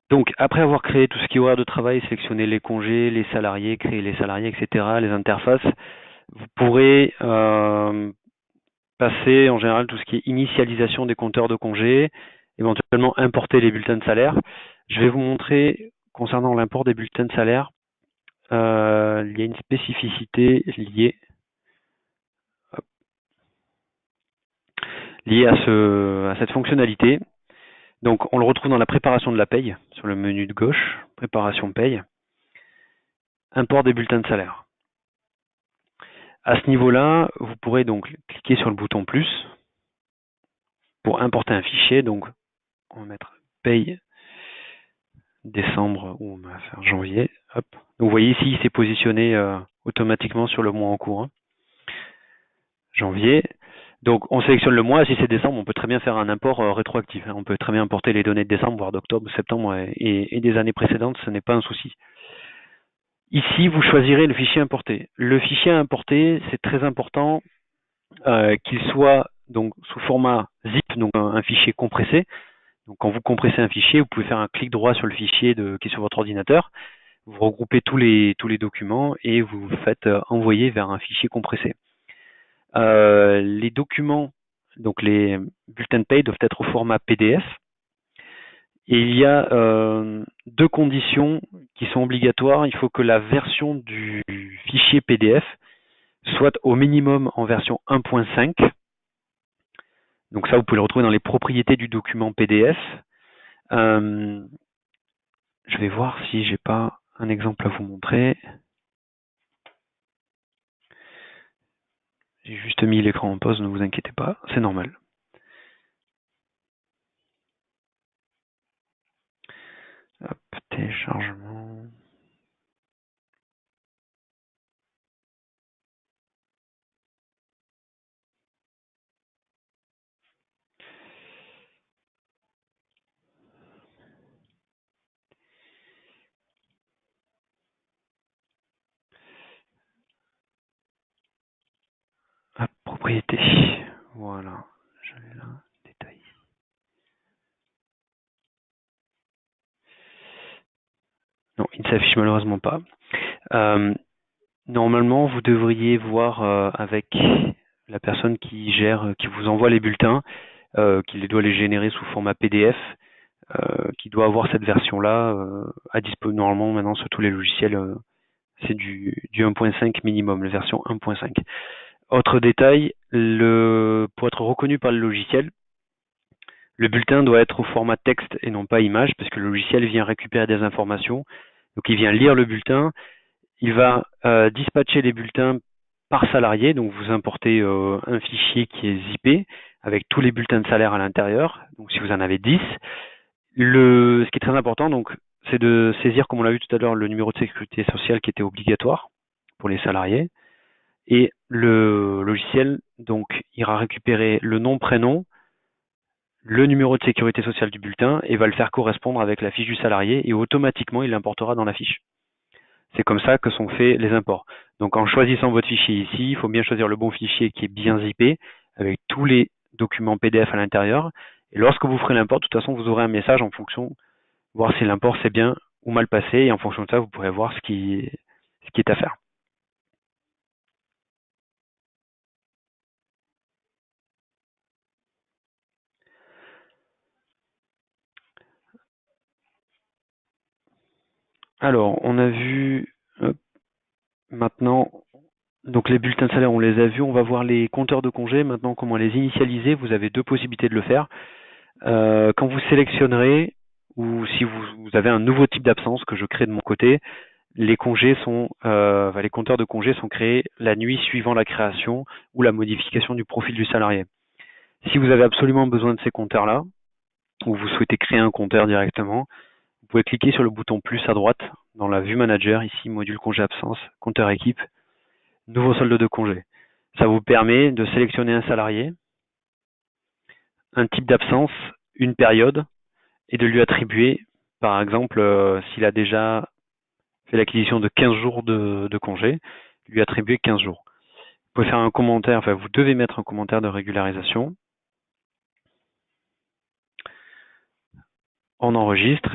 Donc, après avoir créé tout ce qui est horaire de travail, sélectionné les congés, les salariés, créé les salariés, etc., les interfaces, vous pourrez passer en général tout ce qui est initialisation des compteurs de congés, éventuellement importer les bulletins de salaire. Je vais vous montrer, concernant l'import des bulletins de salaire, il y a une spécificité liée à cette fonctionnalité. Donc, on le retrouve dans la préparation de la paye, sur le menu de gauche, préparation paye, import des bulletins de salaire. À ce niveau-là, vous pourrez donc cliquer sur le bouton plus pour importer un fichier. Donc, on va mettre paye décembre ou on va faire janvier. Hop. Donc, vous voyez ici, il s'est positionné automatiquement sur le mois en cours. Hein. Janvier. Donc, on sélectionne le mois. Si c'est décembre, on peut très bien faire un import rétroactif. Hein. On peut très bien importer les données de décembre, voire d'octobre, septembre et des années précédentes. Ce n'est pas un souci. Ici, vous choisirez le fichier importé. Le fichier importé, c'est très important qu'il soit donc sous format zip, donc un fichier compressé. Donc, quand vous compressez un fichier, vous pouvez faire un clic droit sur le fichier qui est sur votre ordinateur. Vous regroupez tous les documents et vous faites envoyer vers un fichier compressé. Les documents, donc les bulletins de paye, doivent être au format PDF. Et il y a deux conditions qui sont obligatoires. Il faut que la version du fichier PDF soit au minimum en version 1.5. Donc ça, vous pouvez le retrouver dans les propriétés du document PDF. Je vais voir si j'ai pas un exemple à vous montrer. J'ai juste mis l'écran en pause, ne vous inquiétez pas, c'est normal. Hop, téléchargement. Hop, propriété. Voilà, je l'ai là, détail. Non, il ne s'affiche malheureusement pas. Normalement, vous devriez voir avec la personne qui gère, qui vous envoie les bulletins, qui doit les générer sous format PDF, qui doit avoir cette version-là à disposition. Normalement, maintenant, sur tous les logiciels, c'est du 1.5 minimum, la version 1.5. Autre détail, pour être reconnu par le logiciel, le bulletin doit être au format texte et non pas image, parce que le logiciel vient récupérer des informations. Donc il vient lire le bulletin, il va dispatcher les bulletins par salarié, donc vous importez un fichier qui est zippé avec tous les bulletins de salaire à l'intérieur. Donc si vous en avez 10, ce qui est très important, donc, c'est de saisir, comme on l'a vu tout à l'heure, le numéro de sécurité sociale qui était obligatoire pour les salariés. Et le logiciel donc ira récupérer le nom, prénom, le numéro de sécurité sociale du bulletin et va le faire correspondre avec la fiche du salarié et automatiquement il l'importera dans la fiche. C'est comme ça que sont faits les imports. Donc en choisissant votre fichier ici, il faut bien choisir le bon fichier qui est bien zippé avec tous les documents PDF à l'intérieur. Et lorsque vous ferez l'import, de toute façon, vous aurez un message en fonction, voir si l'import s'est bien ou mal passé. Et en fonction de ça, vous pourrez voir ce qui est à faire. Alors, on a vu maintenant, donc les bulletins de salaire, on les a vus. On va voir les compteurs de congés. Maintenant, comment les initialiser. Vous avez deux possibilités de le faire. Quand vous sélectionnerez, ou si vous avez un nouveau type d'absence que je crée de mon côté, les compteurs de congés sont créés la nuit suivant la création ou la modification du profil du salarié. Si vous avez absolument besoin de ces compteurs-là, ou vous souhaitez créer un compteur directement, vous pouvez cliquer sur le bouton plus à droite dans la vue manager, ici module congé absence, compteur équipe, nouveau solde de congé. Ça vous permet de sélectionner un salarié, un type d'absence, une période, et de lui attribuer, par exemple, s'il a déjà fait l'acquisition de 15 jours de congé, lui attribuer 15 jours. Vous pouvez faire un commentaire, enfin vous devez mettre un commentaire de régularisation. On enregistre.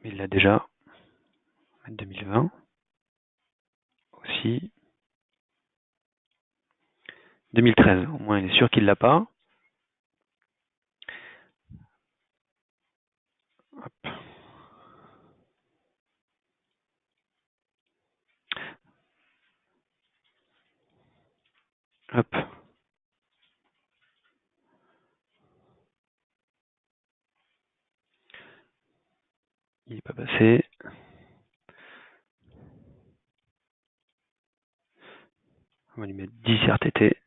Il l'a déjà. 2020. Aussi. 2013. Au moins, il est sûr qu'il ne l'a pas. Hop. Hop. Il n'est pas passé. On va lui mettre 10 RTT.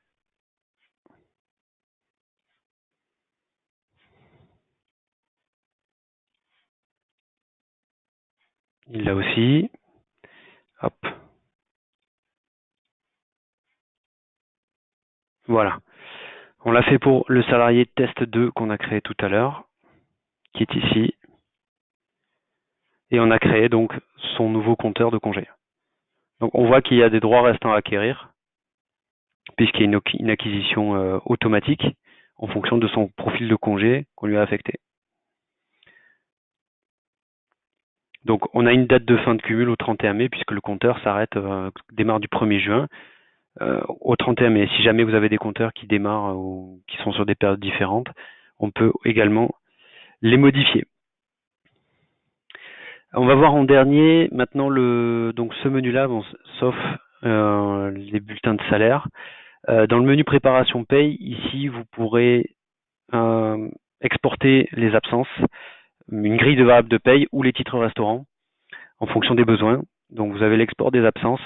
Il l'a aussi. Hop. Voilà. On l'a fait pour le salarié test 2 qu'on a créé tout à l'heure, qui est ici. Et on a créé donc son nouveau compteur de congé. Donc on voit qu'il y a des droits restants à acquérir, puisqu'il y a une acquisition automatique en fonction de son profil de congé qu'on lui a affecté. Donc on a une date de fin de cumul au 31 mai, puisque le compteur démarre du 1er juin au 31 mai. Si jamais vous avez des compteurs qui démarrent ou qui sont sur des périodes différentes, on peut également les modifier. On va voir en dernier maintenant donc ce menu-là, bon, sauf les bulletins de salaire. Dans le menu préparation paye, ici vous pourrez exporter les absences, une grille de variables de paye ou les titres restaurants en fonction des besoins. Donc vous avez l'export des absences.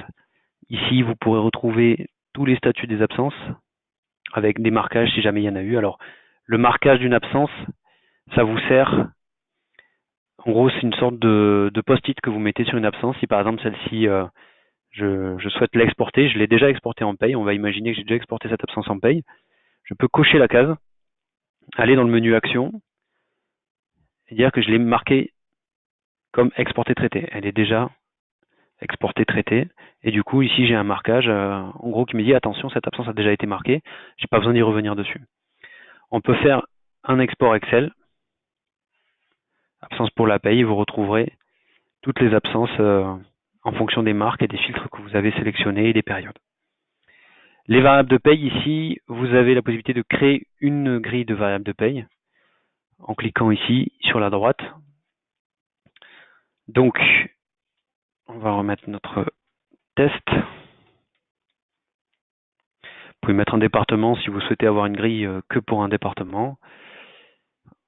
Ici vous pourrez retrouver tous les statuts des absences avec des marquages si jamais il y en a eu. Alors le marquage d'une absence, ça vous sert, en gros c'est une sorte de post-it que vous mettez sur une absence. Si par exemple celle-ci je souhaite l'exporter, je l'ai déjà exporté en paye, on va imaginer que j'ai déjà exporté cette absence en paye, je peux cocher la case, aller dans le menu action et dire que je l'ai marqué comme exporté traité. Elle est déjà exportée traitée et du coup ici j'ai un marquage en gros qui me dit attention, cette absence a déjà été marquée, j'ai pas besoin d'y revenir dessus. On peut faire un export Excel, absence pour la paye, et vous retrouverez toutes les absences en fonction des marques et des filtres que vous avez sélectionnés et des périodes. Les variables de paye, ici, vous avez la possibilité de créer une grille de variables de paye en cliquant ici sur la droite. Donc, on va remettre notre test. Vous pouvez mettre un département si vous souhaitez avoir une grille que pour un département.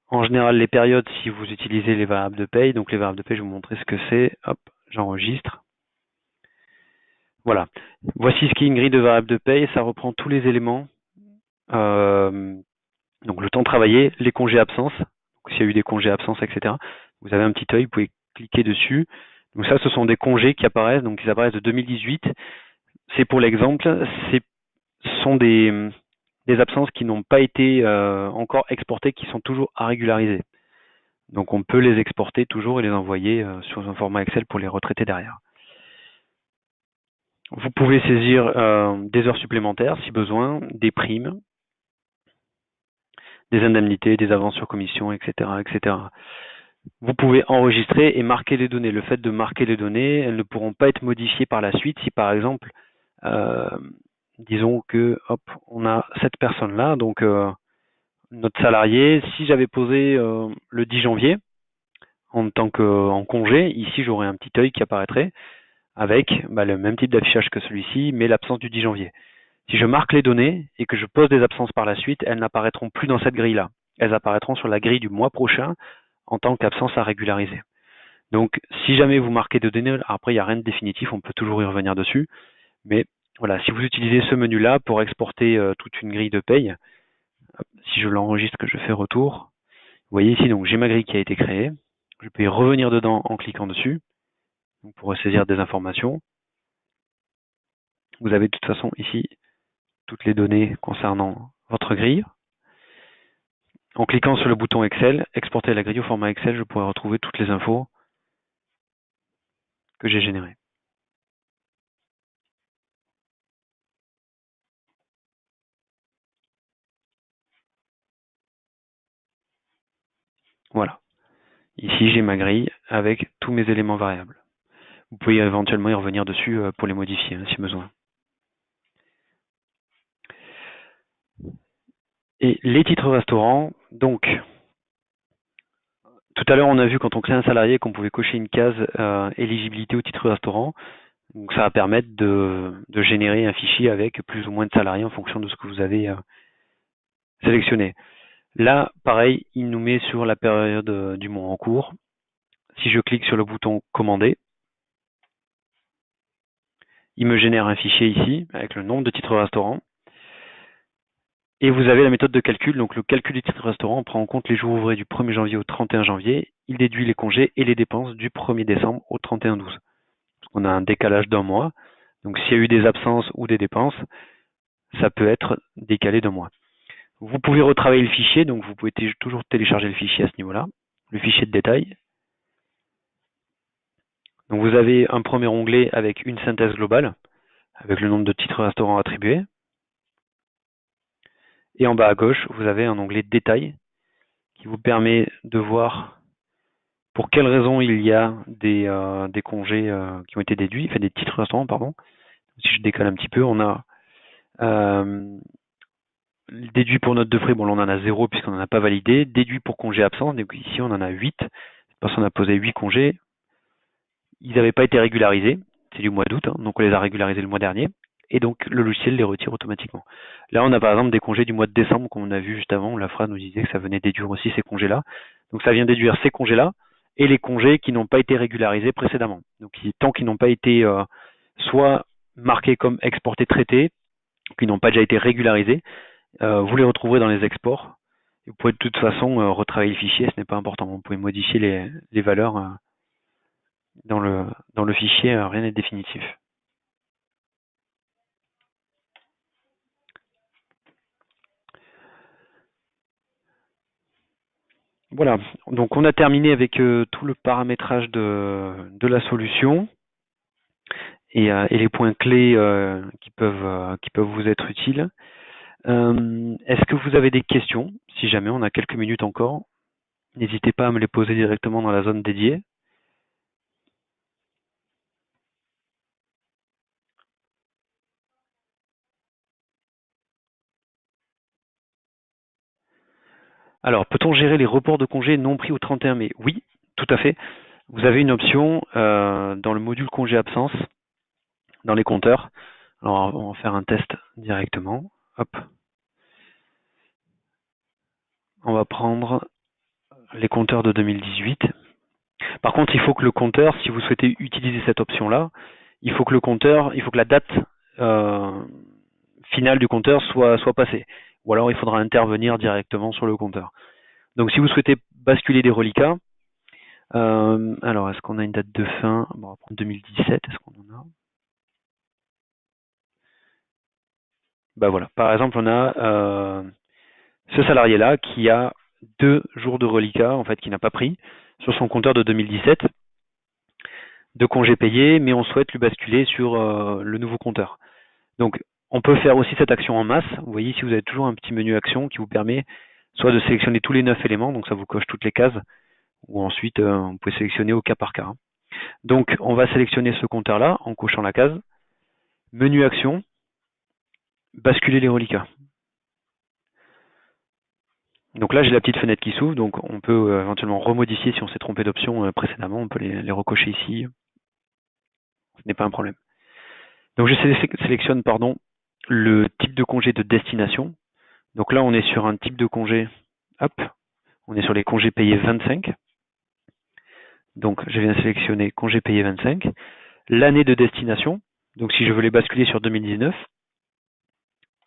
En général, les périodes, si vous utilisez les variables de paye. Donc, les variables de paye, je vais vous montrer ce que c'est. Hop, j'enregistre. Voilà. Voici ce qu'est une grille de variables de paye. Ça reprend tous les éléments. Donc, le temps travaillé, les congés absences. S'il y a eu des congés absences, etc. Vous avez un petit œil, vous pouvez cliquer dessus. Donc ça, ce sont des congés qui apparaissent, donc ils apparaissent de 2018. C'est pour l'exemple, ce sont des des absences qui n'ont pas été encore exportées, qui sont toujours à régulariser. Donc on peut les exporter toujours et les envoyer sur un format Excel pour les retraiter derrière. Vous pouvez saisir des heures supplémentaires si besoin, des primes, des indemnités, des avances sur commission, etc., etc. Vous pouvez enregistrer et marquer les données. Le fait de marquer les données, elles ne pourront pas être modifiées par la suite si par exemple, disons que hop, on a cette personne-là, donc notre salarié, si j'avais posé le 10 janvier en tant qu'en congé, ici j'aurais un petit œil qui apparaîtrait avec le même type d'affichage que celui-ci, mais l'absence du 10 janvier. Si je marque les données et que je pose des absences par la suite, elles n'apparaîtront plus dans cette grille-là. Elles apparaîtront sur la grille du mois prochain en tant qu'absence à régulariser. Donc, si jamais vous marquez des données, après il n'y a rien de définitif, on peut toujours y revenir dessus. Mais voilà, si vous utilisez ce menu-là pour exporter toute une grille de paye, si je l'enregistre, que je fais retour, vous voyez ici, donc j'ai ma grille qui a été créée. Je peux y revenir dedans en cliquant dessus pour saisir des informations. Vous avez de toute façon ici toutes les données concernant votre grille. En cliquant sur le bouton Excel, exporter la grille au format Excel, je pourrai retrouver toutes les infos que j'ai générées. Voilà. Ici, j'ai ma grille avec tous mes éléments variables. Vous pouvez éventuellement y revenir dessus pour les modifier si besoin. Et les titres restaurants, donc, tout à l'heure, on a vu quand on crée un salarié qu'on pouvait cocher une case éligibilité au titre restaurant. Donc, ça va permettre de générer un fichier avec plus ou moins de salariés en fonction de ce que vous avez sélectionné. Là, pareil, il nous met sur la période du mois en cours. Si je clique sur le bouton commander, il me génère un fichier ici avec le nombre de titres restaurants. Et vous avez la méthode de calcul. Donc le calcul des titres restaurants prend en compte les jours ouvrés du 1er janvier au 31 janvier. Il déduit les congés et les dépenses du 1er décembre au 31/12. On a un décalage d'un mois. Donc s'il y a eu des absences ou des dépenses, ça peut être décalé d'un mois. Vous pouvez retravailler le fichier. Donc vous pouvez toujours télécharger le fichier à ce niveau-là. Le fichier de détail. Donc vous avez un premier onglet avec une synthèse globale, avec le nombre de titres restaurants attribués. Et en bas à gauche, vous avez un onglet détail qui vous permet de voir pour quelles raisons il y a des congés qui ont été déduits, enfin des titres restaurants, pardon. Si je décale un petit peu, on a déduit pour note de frais, bon là on en a 0 puisqu'on n'en a pas validé, déduit pour congé absent, donc ici on en a 8, parce qu'on a posé 8 congés, ils n'avaient pas été régularisés, c'est du mois d'août, hein, donc on les a régularisés le mois dernier, et donc le logiciel les retire automatiquement. Là on a par exemple des congés du mois de décembre, comme on a vu juste avant, où la phrase nous disait que ça venait déduire aussi ces congés-là, donc ça vient déduire ces congés-là, et les congés qui n'ont pas été régularisés précédemment. Donc tant qu'ils n'ont pas été soit marqués comme exportés traités, qui n'ont pas déjà été régularisés, vous les retrouverez dans les exports. Vous pouvez de toute façon retravailler le fichier, ce n'est pas important. Vous pouvez modifier les valeurs dans le fichier, rien n'est définitif. Voilà, donc on a terminé avec tout le paramétrage de la solution et les points clés qui peuvent vous être utiles. Est-ce que vous avez des questions? Si jamais on a quelques minutes encore, n'hésitez pas à me les poser directement dans la zone dédiée. Alors, peut-on gérer les reports de congés non pris au 31 mai? Oui, tout à fait. Vous avez une option dans le module congé absence, dans les compteurs. Alors, on va faire un test directement. Hop. On va prendre les compteurs de 2018. Par contre, il faut que le compteur, si vous souhaitez utiliser cette option-là, il faut que la date finale du compteur soit passée. Ou alors, il faudra intervenir directement sur le compteur. Donc, si vous souhaitez basculer des reliquats, alors, est-ce qu'on a une date de fin? Bon, on va prendre 2017, est-ce qu'on en a? bah voilà, par exemple, on a ce salarié-là qui a 2 jours de reliquat, en fait, qui n'a pas pris sur son compteur de 2017 de congés payés, mais on souhaite lui basculer sur le nouveau compteur. Donc, on peut faire aussi cette action en masse. Vous voyez ici, vous avez toujours un petit menu action qui vous permet soit de sélectionner tous les 9 éléments, donc ça vous coche toutes les cases, ou ensuite, vous pouvez sélectionner au cas par cas. Donc, on va sélectionner ce compteur-là en cochant la case. Menu action, basculer les reliquats. Donc là, j'ai la petite fenêtre qui s'ouvre, donc on peut éventuellement remodifier si on s'est trompé d'option précédemment, on peut les recocher ici, ce n'est pas un problème. Donc je sélectionne le type de congé de destination. Donc là, on est sur un type de congé, hop, on est sur les congés payés 25. Donc je viens sélectionner congé payé 25. L'année de destination, donc si je veux les basculer sur 2019,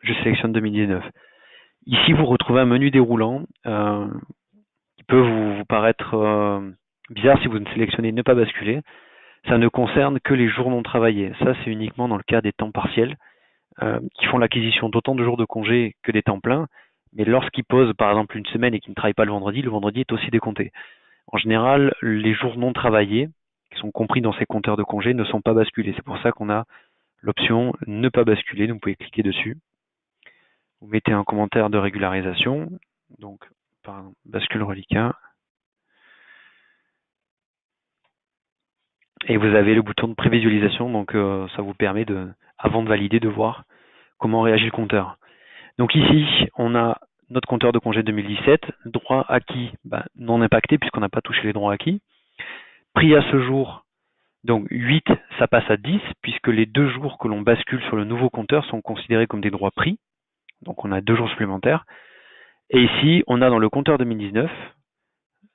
je sélectionne 2019. Ici, vous retrouvez un menu déroulant qui peut vous paraître bizarre si vous ne sélectionnez ne pas basculer. Ça ne concerne que les jours non travaillés. Ça, c'est uniquement dans le cas des temps partiels qui font l'acquisition d'autant de jours de congé que des temps pleins. Mais lorsqu'ils posent par exemple une semaine et qu'ils ne travaillent pas le vendredi est aussi décompté. En général, les jours non travaillés, qui sont compris dans ces compteurs de congé, ne sont pas basculés. C'est pour ça qu'on a l'option ne pas basculer. Donc vous pouvez cliquer dessus. Vous mettez un commentaire de régularisation. Donc, par exemple, bascule reliquat. Et vous avez le bouton de prévisualisation. Donc, ça vous permet avant de valider, de voir comment réagit le compteur. Donc ici, on a notre compteur de congé 2017, droits acquis non impactés puisqu'on n'a pas touché les droits acquis. Prix à ce jour, donc 8, ça passe à 10 puisque les 2 jours que l'on bascule sur le nouveau compteur sont considérés comme des droits pris. Donc on a 2 jours supplémentaires. Et ici, on a dans le compteur 2019,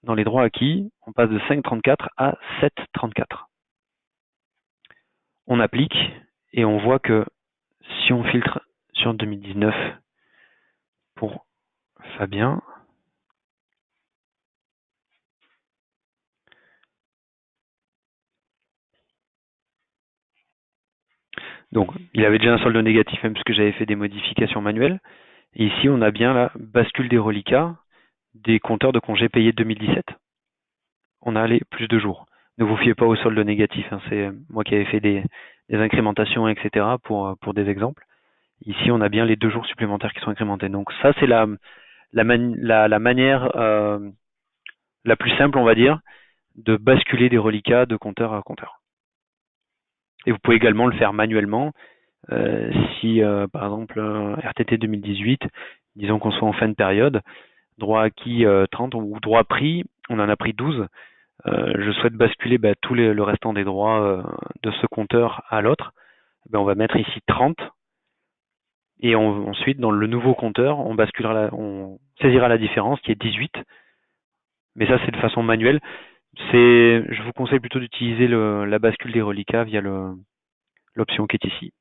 dans les droits acquis, on passe de 5,34 à 7,34. On applique et on voit que si on filtre sur 2019 pour Fabien, donc il avait déjà un solde négatif même puisque j'avais fait des modifications manuelles. Et ici, on a bien la bascule des reliquats des compteurs de congés payés 2017. On a les plus de jours. Ne vous fiez pas au solde négatif, hein, c'est moi qui avais fait des incrémentations, etc. pour des exemples. Ici, on a bien les 2 jours supplémentaires qui sont incrémentés. Donc ça, c'est la manière la plus simple, on va dire, de basculer des reliquats de compteur à compteur. Et vous pouvez également le faire manuellement. Si, par exemple, RTT 2018, disons qu'on soit en fin de période, droit acquis 30 ou droit pris, on en a pris 12. Je souhaite basculer tout le restant des droits de ce compteur à l'autre. On va mettre ici 30. Et ensuite, dans le nouveau compteur, on saisira la différence qui est 18. Mais ça, c'est de façon manuelle. Je vous conseille plutôt d'utiliser la bascule des reliquats via l'option qui est ici.